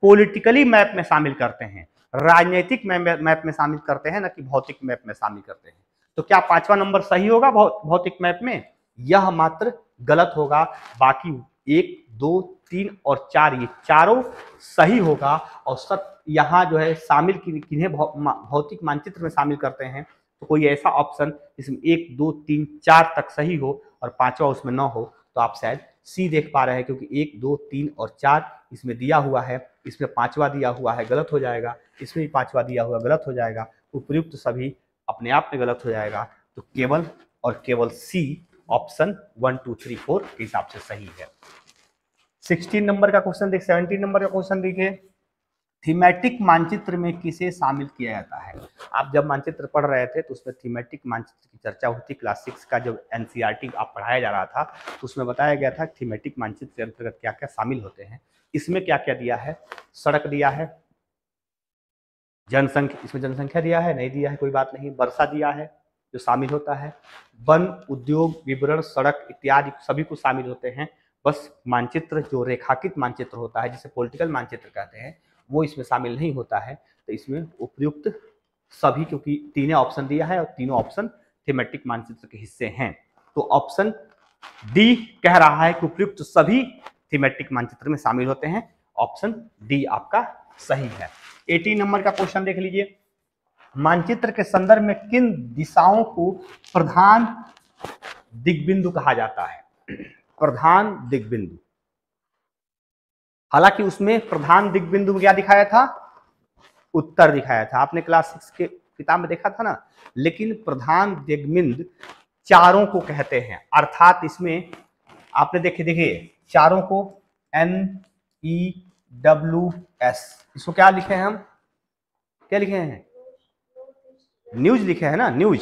पॉलिटिकली मैप में शामिल करते हैं, राजनीतिक मैप में शामिल करते हैं, न कि भौतिक मैप में शामिल करते हैं। तो क्या पांचवा नंबर सही होगा भौतिक मैप में? यह मात्र गलत होगा, बाकी 1, 2, 3 और 4 ये चारों सही होगा। और सब यहाँ जो है शामिल किन्हें भौतिक मानचित्र में शामिल करते हैं, तो कोई ऐसा ऑप्शन जिसमें 1, 2, 3, 4 तक सही हो और पांचवा उसमें न हो, तो आप शायद सी देख पा रहे हैं, क्योंकि 1, 2, 3 और 4 इसमें दिया हुआ है, इसमें पांचवा दिया हुआ है, गलत हो जाएगा, इसमें भी पांचवा दिया हुआ गलत हो जाएगा, उपयुक्त सभी अपने आप में गलत हो जाएगा। तो केवल और केवल सी ऑप्शन 1, 2, 3, 4 के हिसाब से सही है। 16 नंबर का क्वेश्चन देख, 17 नंबर का क्वेश्चन देखिए, थीमेटिक मानचित्र में किसे शामिल किया जाता है? आप जब मानचित्र पढ़ रहे थे तो उसमें थीमेटिक मानचित्र की चर्चा होती, क्लास 6 का जब एनसीईआरटी आप पढ़ाया जा रहा था तो उसमें बताया गया था थीमेटिक मानचित्र के अंतर्गत क्या क्या शामिल होते हैं। इसमें क्या क्या दिया है? सड़क दिया है, जनसंख्या, इसमें जनसंख्या दिया है, नहीं दिया है कोई बात नहीं, वर्षा दिया है जो शामिल होता है, वन, उद्योग, विवरण, सड़क इत्यादि सभी कुछ शामिल होते हैं। बस मानचित्र जो रेखाकित मानचित्र होता है जिसे पॉलिटिकल मानचित्र कहते हैं वो इसमें शामिल नहीं होता है। तो इसमें उपयुक्त सभी, क्योंकि तीनों ऑप्शन दिया है और तीनों ऑप्शन थीमेटिक मानचित्र के हिस्से हैं, तो ऑप्शन डी कह रहा है कि उपयुक्त सभी थीमेटिक मानचित्र में शामिल होते हैं। ऑप्शन डी आपका सही है। 18 नंबर का क्वेश्चन देख लीजिए, मानचित्र के संदर्भ में किन दिशाओं को प्रधान दिग्बिंदु कहा जाता है? प्रधान दिग्बिंदु, हालांकि उसमें प्रधान दिग्बिंदु में क्या दिखाया था? उत्तर दिखाया था, आपने क्लास 6 के किताब में देखा था ना। लेकिन प्रधान दिग्बिंदु चारों को कहते हैं, अर्थात इसमें आपने देखिए चारों को NEWS, इसको क्या लिखे हैं हम? क्या लिखे हैं? न्यूज लिखे हैं ना, न्यूज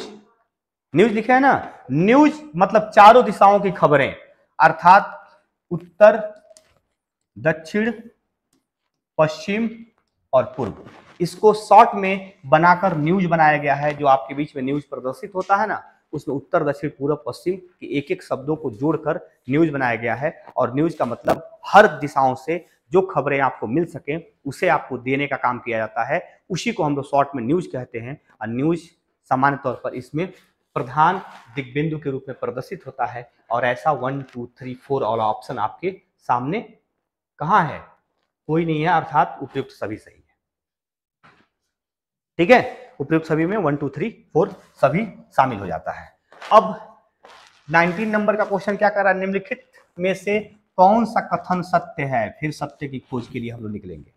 लिखे हैं ना। न्यूज मतलब चारों दिशाओं की खबरें, अर्थात उत्तर, दक्षिण, पश्चिम और पूर्व, इसको शॉर्ट में बनाकर न्यूज बनाया गया है। जो आपके बीच में न्यूज प्रदर्शित होता है ना, उसमें उत्तर, दक्षिण, पूर्व, पश्चिम के एक एक शब्दों को जोड़कर न्यूज बनाया गया है। और न्यूज का मतलब हर दिशाओं से जो खबरें आपको मिल सके उसे आपको देने का काम किया जाता है, उसी को हम लोग शॉर्ट में न्यूज कहते हैं। और न्यूज सामान्य तौर पर इसमें प्रधान दिग्बिंदु के रूप में प्रदर्शित होता है। और ऐसा 1, 2, 3, 4 वाला ऑप्शन आपके सामने कहाँ है? कोई नहीं है, अर्थात उपयुक्त सभी सही है। ठीक है, उपयुक्त सभी में 1, 2, 3, 4 सभी शामिल हो जाता है। अब 19 नंबर का क्वेश्चन क्या कर रहा है? निम्नलिखित में से कौन सा कथन सत्य है? फिर सत्य की खोज के लिए हम लोग निकलेंगे।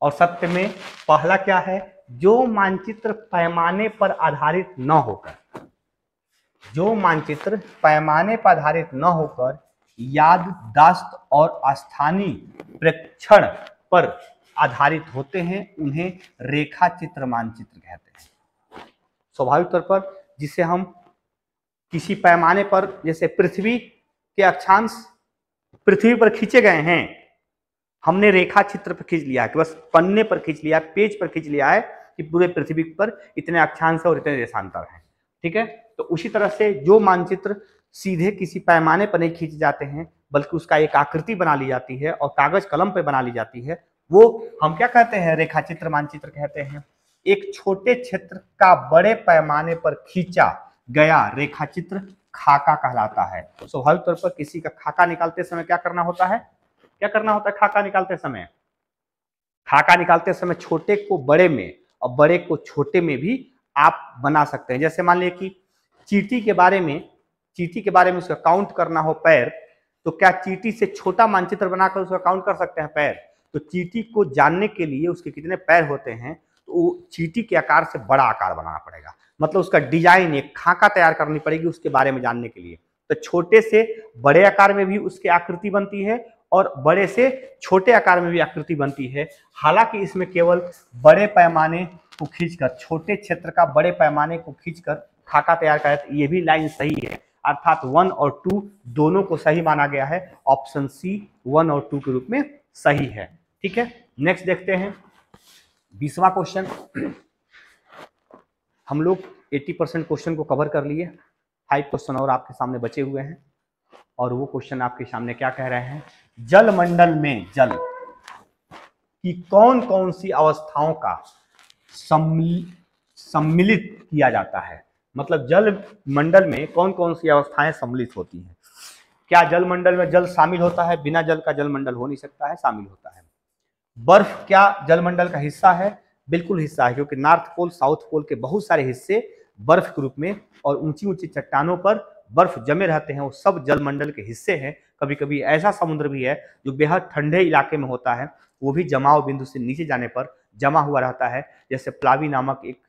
और सत्य में पहला क्या है? जो मानचित्र पैमाने पर आधारित न होकर, जो मानचित्र पैमाने पर आधारित न होकर याददाश्त और स्थानीय प्रेक्षण पर आधारित होते हैं उन्हें रेखा चित्र मानचित्र कहते हैं। स्वाभाविक तौर पर जिसे हम किसी पैमाने पर, जैसे पृथ्वी के अक्षांश पृथ्वी पर खींचे गए हैं, हमने रेखा चित्र पर खींच लिया है कि बस पन्ने पर खींच लिया है, पेज पर खींच लिया है कि पूरे पृथ्वी पर इतने अक्षांश और इतने देशांतर हैं। ठीक है, तो उसी तरह से जो मानचित्र सीधे किसी पैमाने पर नहीं खींचे जाते हैं बल्कि उसका एक आकृति बना ली जाती है और कागज कलम पे बना ली जाती है, वो हम क्या कहते हैं? रेखाचित्र मानचित्र कहते हैं। एक छोटे क्षेत्र का बड़े पैमाने पर खींचा गया रेखाचित्र खाका कहलाता है। तो स्वाभाविक तौर पर किसी का खाका निकालते समय क्या करना होता है? क्या करना होता है खाका निकालते समय? खाका निकालते समय छोटे को बड़े में और बड़े को छोटे में भी आप बना सकते हैं। जैसे मान लीजिए कि चींटी के बारे में उसका काउंट करना हो पैर, तो क्या चींटी से छोटा मानचित्र बनाकर उसका काउंट कर सकते हैं पैर? तो चींटी को जानने के लिए उसके कितने पैर होते हैं तो वो चींटी के आकार से बड़ा आकार बनाना पड़ेगा, मतलब उसका डिजाइन, एक खाका तैयार करनी पड़ेगी उसके बारे में जानने के लिए। तो छोटे से बड़े आकार में भी उसकी आकृति बनती है और बड़े से छोटे आकार में भी आकृति बनती है। हालांकि इसमें केवल बड़े पैमाने को खींचकर, छोटे क्षेत्र का बड़े पैमाने को खींचकर खाका तैयार कर, ये भी लाइन सही है। अर्थात 1 और 2 दोनों को सही माना गया है। ऑप्शन सी 1 और 2 के रूप में सही है। ठीक है, नेक्स्ट देखते हैं 20वां क्वेश्चन। हम लोग 80% क्वेश्चन को कवर कर लिए, 5 क्वेश्चन और आपके सामने बचे हुए हैं और वो क्वेश्चन आपके सामने क्या कह रहे हैं, जलमंडल में जल की कौन कौन सी अवस्थाओं का सम्मिलित किया जाता है। मतलब जल मंडल में कौन कौन सी अवस्थाएं सम्मिलित होती हैं। क्या जल मंडल में जल शामिल होता है? बिना जल का जल मंडल हो नहीं सकता है, शामिल होता है। बर्फ क्या जल मंडल का हिस्सा है? बिल्कुल हिस्सा है, क्योंकि नॉर्थ पोल साउथ पोल के बहुत सारे हिस्से बर्फ के रूप में और ऊंची ऊंची चट्टानों पर बर्फ जमे रहते हैं, वो सब जल मंडल के हिस्से हैं। कभी कभी ऐसा समुद्र भी है जो बेहद ठंडे इलाके में होता है, वो भी जमाव बिंदु से नीचे जाने पर जमा हुआ रहता है। जैसे प्लावी नामक एक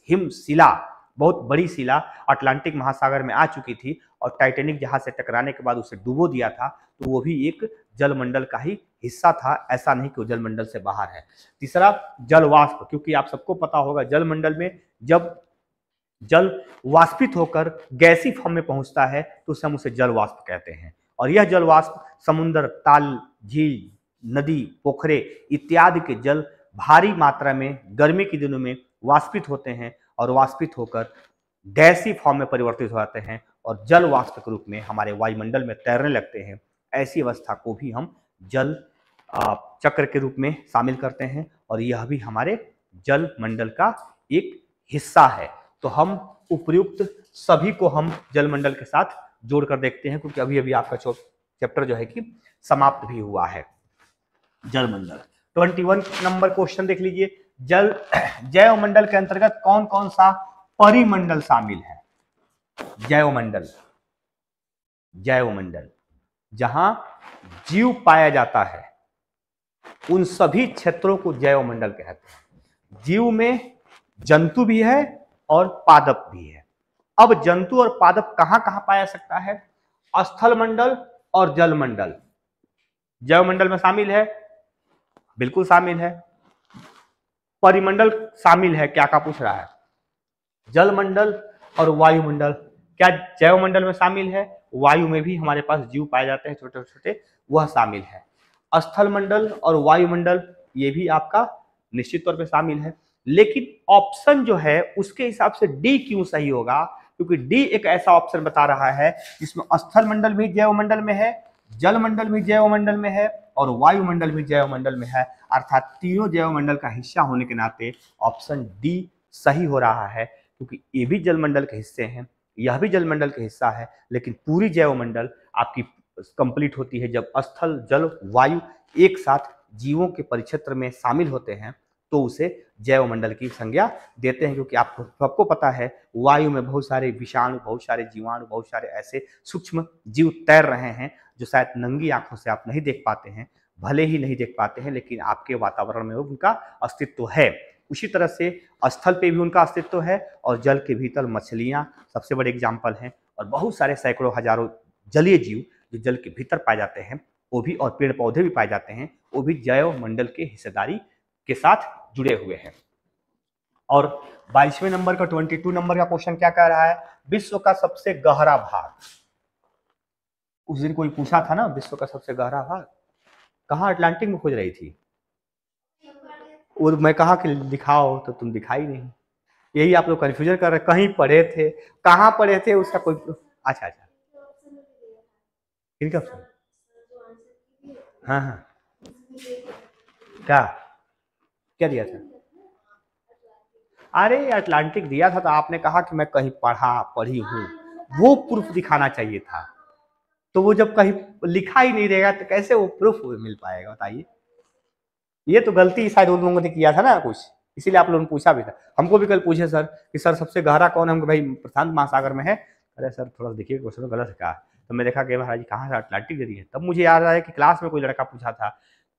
हिम शिला, बहुत बड़ी शिला अटलांटिक महासागर में आ चुकी थी और टाइटेनिक जहाज से टकराने के बाद उसे डुबो दिया था, तो वो भी एक जलमंडल का ही हिस्सा था, ऐसा नहीं कि वो जलमंडल से बाहर है। तीसरा जल वाष्प, क्योंकि आप सबको पता होगा जलमंडल में जब जल वाष्पित होकर गैसी फॉर्म में पहुंचता है तो हम उसे जल वाष्प कहते हैं। और यह जल वाष्प समुद्र, ताल, झील, नदी, पोखरे इत्यादि के जल भारी मात्रा में गर्मी के दिनों में वाष्पित होते हैं और वाष्पित होकर गैसी फॉर्म में परिवर्तित हो जाते हैं और जल वाष्प के रूप में हमारे वायुमंडल में तैरने लगते हैं। ऐसी अवस्था को भी हम जल चक्र के रूप में शामिल करते हैं और यह भी हमारे जल मंडल का एक हिस्सा है। तो हम उपयुक्त सभी को हम जलमंडल के साथ जोड़कर देखते हैं, क्योंकि अभी अभी आपका चैप्टर जो है कि समाप्त भी हुआ है जलमंडल। 21 नंबर क्वेश्चन देख लीजिए, जल जैवमंडल के अंतर्गत कौन कौन सा परिमंडल शामिल है। जैवमंडल, जैवमंडल जहां जीव पाया जाता है उन सभी क्षेत्रों को जैवमंडल कहते हैं। जीव में जंतु भी है और पादप भी है। अब जंतु और पादप कहां कहां पाया सकता है? स्थल मंडल और जल मंडल। जैवमंडल में शामिल है, बिल्कुल शामिल है। परिमंडल शामिल है, क्या का पूछ रहा है? जल मंडल और वायुमंडल। क्या जैवमंडल में शामिल है? वायु में भी हमारे पास जीव पाए जाते हैं छोटे छोटे, वह शामिल है। स्थल मंडल और वायुमंडल ये भी आपका निश्चित तौर पे शामिल है। लेकिन ऑप्शन जो है उसके हिसाब से डी क्यों सही होगा? क्योंकि डी एक ऐसा ऑप्शन बता रहा है जिसमें स्थल मंडल भी जैवमंडल में है, जल मंडल भी जैवमंडल में है और वायुमंडल भी जैवमंडल में है। अर्थात तीनों जैवमंडल का हिस्सा होने के नाते ऑप्शन डी सही हो रहा है, क्योंकि ये भी जलमंडल के हिस्से हैं, यह भी जलमंडल के हिस्सा है। लेकिन पूरी जैवमंडल आपकी कंप्लीट होती है जब स्थल, जल, वायु एक साथ जीवों के परिक्षेत्र में शामिल होते हैं, तो उसे जैवमंडल की संज्ञा देते हैं। क्योंकि आपको सबको पता है वायु में बहुत सारे विषाणु, बहुत सारे जीवाणु, बहुत सारे ऐसे सूक्ष्म जीव तैर रहे हैं जो शायद नंगी आंखों से आप नहीं देख पाते हैं, भले ही नहीं देख पाते हैं, लेकिन आपके वातावरण में उनका अस्तित्व है। उसी तरह से स्थल पे भी उनका अस्तित्व है और जल के भीतर मछलियां सबसे बड़े एग्जाम्पल हैं और बहुत सारे सैकड़ों हजारों जलीय जीव जो जल के भीतर पाए जाते हैं वो भी, और पेड़ पौधे भी पाए जाते हैं, वो भी जैव मंडल के हिस्सेदारी के साथ जुड़े हुए हैं। और 22वें नंबर का 22 नंबर का क्वेश्चन क्या कह रहा है? विश्व का सबसे गहरा भाग। उस दिन कोई पूछा था ना, विश्व का सबसे गहरा भाग कहाँ? अटलांटिक में खोज रही थी। और मैं कहा कि दिखाओ, तो तुम दिखाई नहीं। यही आप लोग कंफ्यूजन कर रहे, कहीं पढ़े थे, कहाँ पढ़े थे उसका कोई। अच्छा अच्छा, किनका ऑप्शन? हाँ हाँ, क्या क्या दिया था? अरे अटलांटिक दिया था, तो आपने कहा कि मैं कहीं पढ़ी हूँ, वो प्रूफ दिखाना चाहिए था। तो वो जब कहीं लिखा ही नहीं रहेगा तो कैसे वो प्रूफ मिल पाएगा, बताइए। ये तो गलती शायद उन लोगों ने किया था ना कुछ, इसीलिए आप लोगों ने पूछा भी था। हमको भी कल पूछे सर कि सर सबसे गहरा कौन है? हम भाई प्रशांत महासागर में है। अरे सर थोड़ा देखिए क्वेश्चन गलत है क्या? तो मैं देखा कि महाराज कहाँ से अटलांटिक दे रही है। तब मुझे याद आया कि क्लास में कोई लड़का पूछा था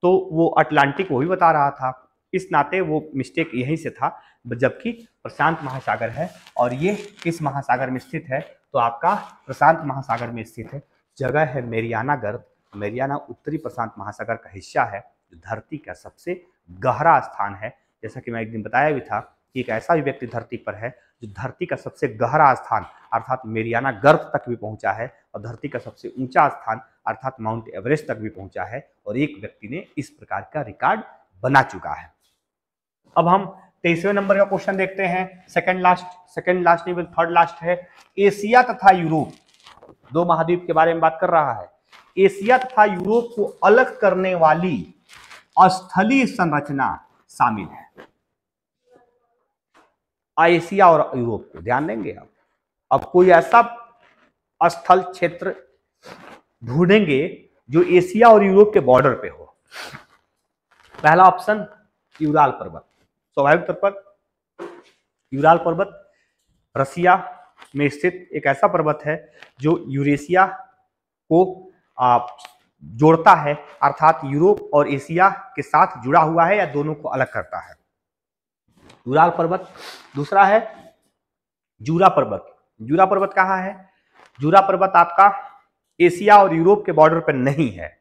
तो वो अटलांटिक वो भी बता रहा था, इस नाते वो मिस्टेक यहीं से था, जबकि प्रशांत महासागर है। और ये किस महासागर में स्थित है? तो आपका प्रशांत महासागर में स्थित है। जगह है मेरियाना गर्त। मेरियाना उत्तरी प्रशांत महासागर का हिस्सा है जो धरती का सबसे गहरा स्थान है। जैसा कि मैं एक दिन बताया भी था कि एक ऐसा भी व्यक्ति धरती पर है जो धरती का सबसे गहरा स्थान अर्थात मेरियाना गर्त तक भी पहुंचा है और धरती का सबसे ऊंचा स्थान अर्थात माउंट एवरेस्ट तक भी पहुंचा है, और एक व्यक्ति ने इस प्रकार का रिकॉर्ड बना चुका है। अब हम 23वें नंबर का क्वेश्चन देखते हैं, सेकंड लास्ट नहीं, थर्ड लास्ट है। एशिया तथा यूरोप, दो महाद्वीप के बारे में बात कर रहा है। एशिया तथा यूरोप को अलग करने वाली स्थलीय संरचना शामिल है। एशिया और यूरोप को ध्यान देंगे आप। अब कोई ऐसा स्थल क्षेत्र ढूंढेंगे जो एशिया और यूरोप के बॉर्डर पे हो। पहला ऑप्शन यूराल पर्वत, स्वाभाविक तौर पर यूराल पर्वत रसिया में स्थित एक ऐसा पर्वत है जो यूरेशिया को जोड़ता है, अर्थात यूरोप और एशिया के साथ जुड़ा हुआ है या दोनों को अलग करता है, यूराल पर्वत। दूसरा है जूरा पर्वत। जूरा पर्वत कहाँ है? जूरा पर्वत आपका एशिया और यूरोप के बॉर्डर पर नहीं है,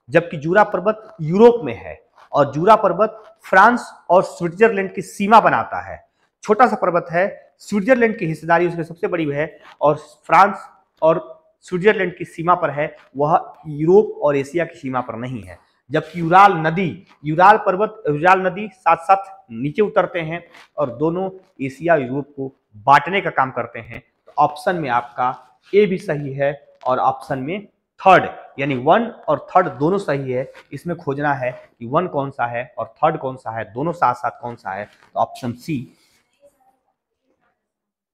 जबकि जूरा पर्वत यूरोप में है, और जूरा पर्वत फ्रांस और स्विट्जरलैंड की सीमा बनाता है। छोटा सा पर्वत है, स्विट्जरलैंड की हिस्सेदारी उसमें सबसे बड़ी है, और फ्रांस और स्विट्जरलैंड की सीमा पर है, वह यूरोप और एशिया की सीमा पर नहीं है। जबकि यूराल पर्वत, यूराल नदी साथ साथ नीचे उतरते हैं और दोनों एशिया यूरोप को बांटने का काम करते हैं। तो ऑप्शन में आपका ए भी सही है और ऑप्शन में थर्ड यानी 1 और थर्ड दोनों सही है। इसमें खोजना है कि 1 कौन सा है और थर्ड कौन सा है, दोनों साथ साथ कौन सा है, तो ऑप्शन सी।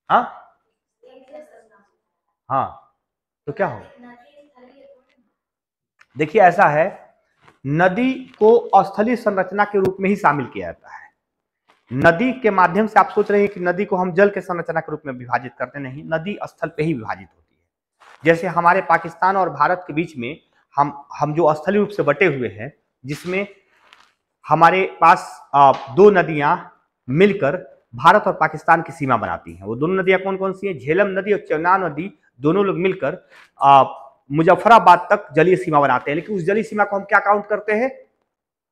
हाँ तो क्या हो, देखिए ऐसा है, नदी को स्थलीय संरचना के रूप में ही शामिल किया जाता है। नदी के माध्यम से आप सोच रहे हैं कि नदी को हम जल के संरचना के रूप में विभाजित करते नहीं, नदी स्थल पे ही विभाजित होती है। जैसे हमारे पाकिस्तान और भारत के बीच में हम जो स्थलीय रूप से बटे हुए हैं, जिसमें हमारे पास 2 नदियां मिलकर भारत और पाकिस्तान की सीमा बनाती हैं। वो दोनों नदियां कौन कौन सी हैं? झेलम नदी और चेनाब नदी, दोनों लोग मिलकर मुजफ्फराबाद तक जलीय सीमा बनाते हैं। लेकिन उस जलीय सीमा को हम क्या काउंट करते हैं?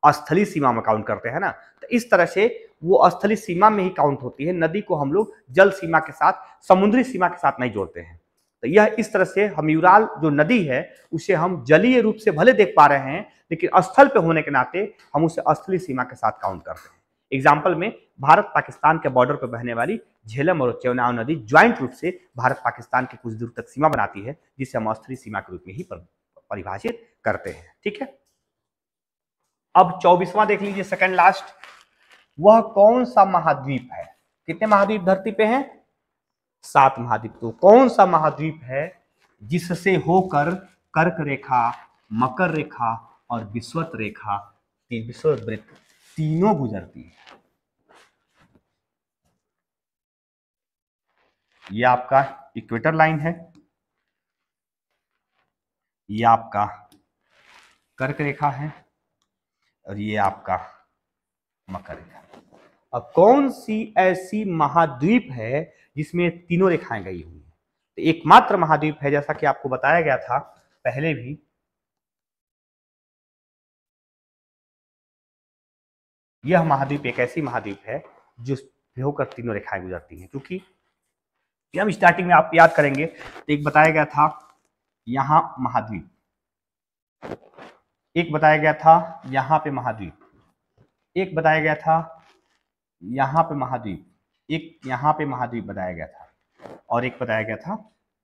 स्थलीय सीमा में काउंट करते हैं ना। तो इस तरह से वो स्थलीय सीमा में ही काउंट होती है। नदी को हम लोग जल सीमा के साथ, समुद्री सीमा के साथ नहीं जोड़ते हैं। तो यह इस तरह से हम यूराल जो नदी है उसे हम जलीय रूप से भले देख पा रहे हैं, लेकिन स्थल पे होने के नाते हम उसे स्थलीय सीमा के साथ काउंट करते हैं। एग्जाम्पल में भारत पाकिस्तान के बॉर्डर पर बहने वाली झेलम और चेनाब नदी ज्वाइंट रूप से भारत पाकिस्तान के कुछ दूर तक सीमा बनाती है, जिसे हम स्थलीय सीमा के रूप में ही परिभाषित करते हैं। ठीक है, अब 24वां देख लीजिए, सेकंड लास्ट। वह कौन सा महाद्वीप है? कितने महाद्वीप धरती पे हैं? 7 महाद्वीप। तो कौन सा महाद्वीप है जिससे होकर कर्क रेखा, मकर रेखा और विषुवत रेखा, विषुवत वृत्त तीनों गुजरती है? ये आपका इक्वेटर लाइन है, ये आपका कर्क रेखा है, और ये आपका मकर रेखा। अब कौन सी ऐसी महाद्वीप है जिसमें तीनों रेखाएं गई हुई है? तो एकमात्र महाद्वीप है, जैसा कि आपको बताया गया था पहले भी, यह महाद्वीप एक ऐसी महाद्वीप है जो होकर तीनों रेखाएं गुजरती हैं। क्योंकि हम स्टार्टिंग में आप याद करेंगे तो एक बताया गया था यहां महाद्वीप, एक बताया गया था यहां पे महाद्वीप, एक बताया गया था यहां पे महाद्वीप, एक यहां पे महाद्वीप बताया गया था, और एक बताया गया था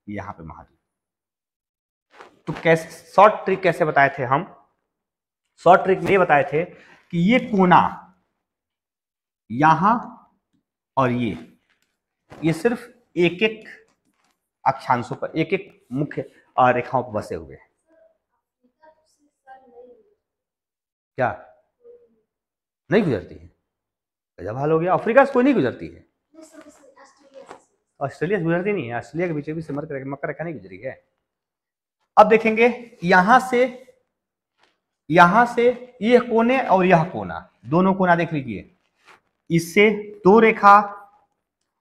यहां पे महाद्वीप। तो कैसे शॉर्ट ट्रिक कैसे बताए थे हम? शॉर्ट ट्रिक में ये बताए थे कि ये कोना यहां और ये सिर्फ एक एक अक्षांशों पर, एक एक मुख्य रेखाओं पर बसे हुए हैं। क्या नहीं गुजरती है? गजब हाल हो गया, अफ्रीका से कोई नहीं गुजरती है। ऑस्ट्रेलिया से गुजरती नहीं है, ऑस्ट्रेलिया के बीच से मकर रेखा नहीं गुजरी है। अब देखेंगे यहां से यह कोने और यह कोना, दोनों कोना देख लीजिए, इससे 2 रेखा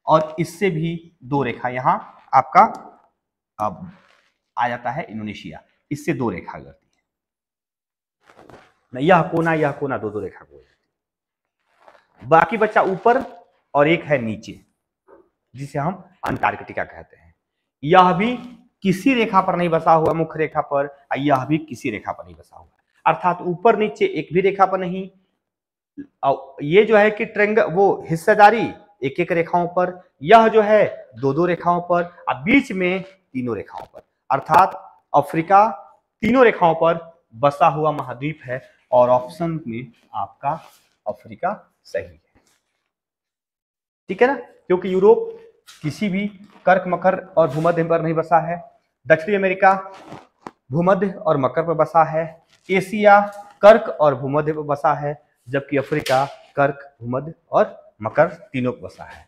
और इससे भी 2 रेखा, यहां आपका अब आ जाता है इंडोनेशिया, इससे 2 रेखा गुजरती है। यह कोना 2 रेखा को, बाकी बच्चा ऊपर और एक है नीचे, जिसे हम अंटार्कटिका कहते हैं। यह भी किसी रेखा पर नहीं बसा हुआ, मुख्य रेखा पर, यह भी किसी रेखा पर नहीं बसा हुआ, अर्थात ऊपर नीचे एक भी रेखा पर नहीं। ये जो है कि ट्रेंगल वो हिस्सेदारी एक एक रेखाओं पर, यह जो है दो दो रेखाओं पर, और बीच में तीनों रेखाओं पर, अर्थात अफ्रीका तीनों रेखाओं पर बसा हुआ महाद्वीप है। और ऑप्शन में आपका अफ्रीका सही है, ठीक है ना, क्योंकि यूरोप किसी भी कर्क, मकर और भूमध्य पर नहीं बसा है। दक्षिणी अमेरिका भूमध्य और मकर पर बसा है। एशिया कर्क और भूमध्य पर बसा है, जबकि अफ्रीका कर्क, भूमध्य और मकर तीनों पर बसा है।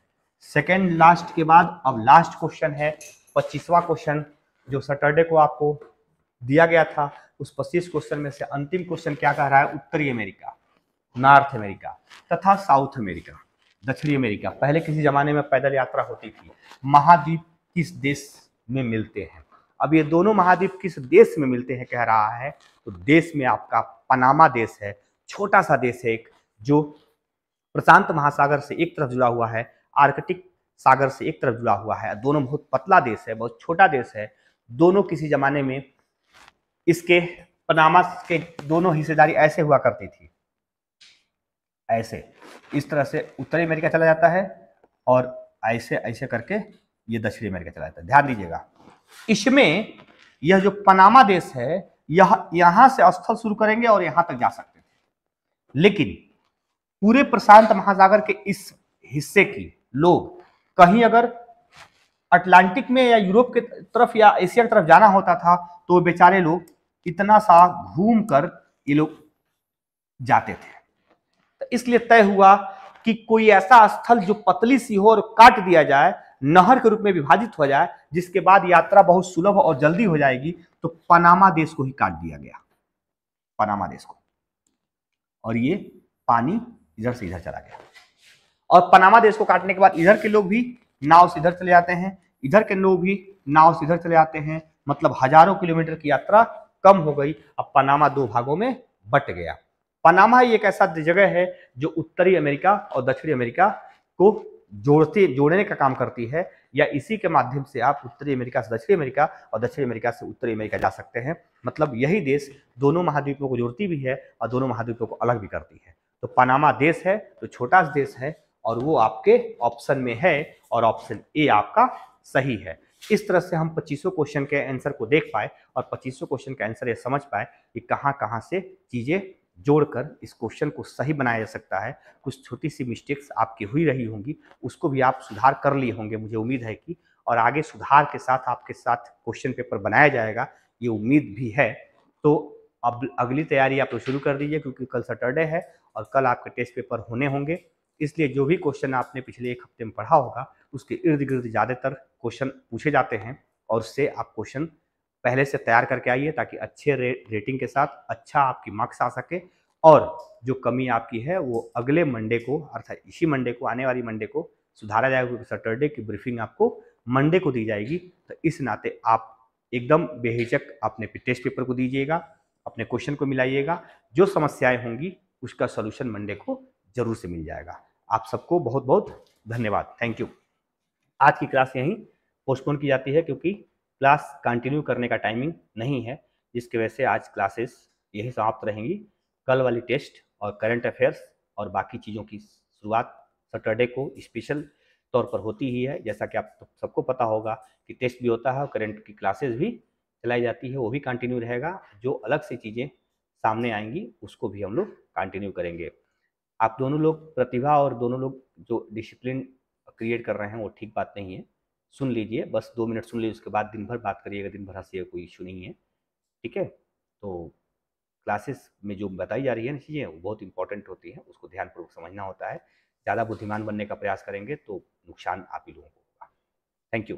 सेकेंड लास्ट के बाद अब लास्ट क्वेश्चन है 25वां क्वेश्चन, जो सैटरडे को आपको दिया गया था। उस 25 क्वेश्चन में से अंतिम क्वेश्चन क्या कह रहा है? उत्तरी अमेरिका, नॉर्थ अमेरिका तथा साउथ अमेरिका, दक्षिणी अमेरिका, पहले किसी जमाने में पैदल यात्रा होती थी, महाद्वीप किस देश में मिलते हैं? अब ये दोनों महाद्वीप किस देश में मिलते हैं कह रहा है, तो देश में आपका पनामा देश है। छोटा सा देश है एक, जो प्रशांत महासागर से एक तरफ जुड़ा हुआ है, आर्कटिक सागर से एक तरफ जुड़ा हुआ है। दोनों बहुत पतला देश है, बहुत छोटा देश है। दोनों किसी जमाने में इसके पनामा के दोनों हिस्सेदारी ऐसे हुआ करती थी, ऐसे, इस तरह से उत्तरी अमेरिका चला जाता है और ऐसे ऐसे करके ये दक्षिणी अमेरिका चला जाता है। ध्यान दीजिएगा, इसमें यह जो पनामा देश है, यह यहां से स्थल शुरू करेंगे और यहां तक जा सकते थे, लेकिन पूरे प्रशांत महासागर के इस हिस्से की लोग कहीं अगर अटलांटिक में या यूरोप की तरफ या एशिया की तरफ जाना होता था, तो बेचारे लोग इतना सा घूम कर ये लोग जाते थे। तो इसलिए तय हुआ कि कोई ऐसा स्थल जो पतली सी हो और काट दिया जाए, नहर के रूप में विभाजित हो जाए, जिसके बाद यात्रा बहुत सुलभ और जल्दी हो जाएगी। तो पनामा देश को ही काट दिया गया, पनामा देश को, और ये पानी इधर से इधर चला गया। और पनामा देश को काटने के बाद इधर के लोग भी नाव से इधर चले जाते हैं, इधर के लोग भी नाव से इधर चले जाते हैं, मतलब हजारों किलोमीटर की यात्रा कम हो गई। अब पनामा दो भागों में बट गया। पनामा ही एक ऐसा जगह है जो उत्तरी अमेरिका और दक्षिणी अमेरिका को जोड़ने का काम करती है, या इसी के माध्यम से आप उत्तरी अमेरिका से दक्षिणी अमेरिका और दक्षिणी अमेरिका से उत्तरी अमेरिका जा सकते हैं। मतलब यही देश दोनों महाद्वीपों को जोड़ती भी है और दोनों महाद्वीपों को अलग भी करती है। तो पनामा देश है, तो छोटा सा देश है, और वो आपके ऑप्शन में है, और ऑप्शन ए आपका सही है। इस तरह से हम 25 क्वेश्चन के आंसर को देख पाए और 25 क्वेश्चन का आंसर ये समझ पाए कि कहाँ कहाँ से चीजें जोड़कर इस क्वेश्चन को सही बनाया जा सकता है। कुछ छोटी सी मिस्टेक्स आपकी हुई रही होंगी, उसको भी आप सुधार कर लिए होंगे, मुझे उम्मीद है कि, और आगे सुधार के साथ आपके साथ क्वेश्चन पेपर बनाया जाएगा, ये उम्मीद भी है। तो अब अगली तैयारी आप शुरू कर दीजिए, क्योंकि कल सैटरडे है और कल आपके टेस्ट पेपर होने होंगे। इसलिए जो भी क्वेश्चन आपने पिछले एक हफ्ते में पढ़ा होगा, उसके इर्द गिर्द ज़्यादातर क्वेश्चन पूछे जाते हैं, और उससे आप क्वेश्चन पहले से तैयार करके आइए, ताकि अच्छे रेटिंग के साथ अच्छा आपकी मार्क्स आ सके, और जो कमी आपकी है वो अगले मंडे को, अर्थात इसी मंडे को, आने वाली मंडे को सुधारा जाएगा, क्योंकि सैटरडे की ब्रीफिंग आपको मंडे को दी जाएगी। तो इस नाते आप एकदम बेहिचक अपने टेस्ट पेपर को दीजिएगा, अपने क्वेश्चन को मिलाइएगा, जो समस्याएं होंगी उसका सॉल्यूशन मंडे को जरूर से मिल जाएगा। आप सबको बहुत बहुत धन्यवाद, थैंक यू। आज की क्लास यहीं पोस्टपोन की जाती है, क्योंकि क्लास कंटिन्यू करने का टाइमिंग नहीं है, जिसकी वजह से आज क्लासेस यही समाप्त रहेंगी। कल वाली टेस्ट और करंट अफेयर्स और बाकी चीज़ों की शुरुआत सैटरडे को स्पेशल तौर पर होती ही है। जैसा कि आप सबको पता होगा कि टेस्ट भी होता है और करंट की क्लासेस भी चलाई जाती है, वो भी कंटिन्यू रहेगा। जो अलग से चीज़ें सामने आएंगी उसको भी हम लोग कंटिन्यू करेंगे। आप दोनों लोग प्रतिभा और दोनों लोग जो डिसिप्लिन क्रिएट कर रहे हैं वो ठीक बात नहीं है। सुन लीजिए, बस 2 मिनट सुन लीजिए, उसके बाद दिन भर बात करिएगा, दिन भर हंसिएगा, कोई इशू नहीं है, ठीक है। तो क्लासेस में जो बताई जा रही है ना चीज़ें, वो बहुत इंपॉर्टेंट होती हैं, उसको ध्यानपूर्वक समझना होता है। ज़्यादा बुद्धिमान बनने का प्रयास करेंगे तो नुकसान आप ही लोगों को होगा। Thank you.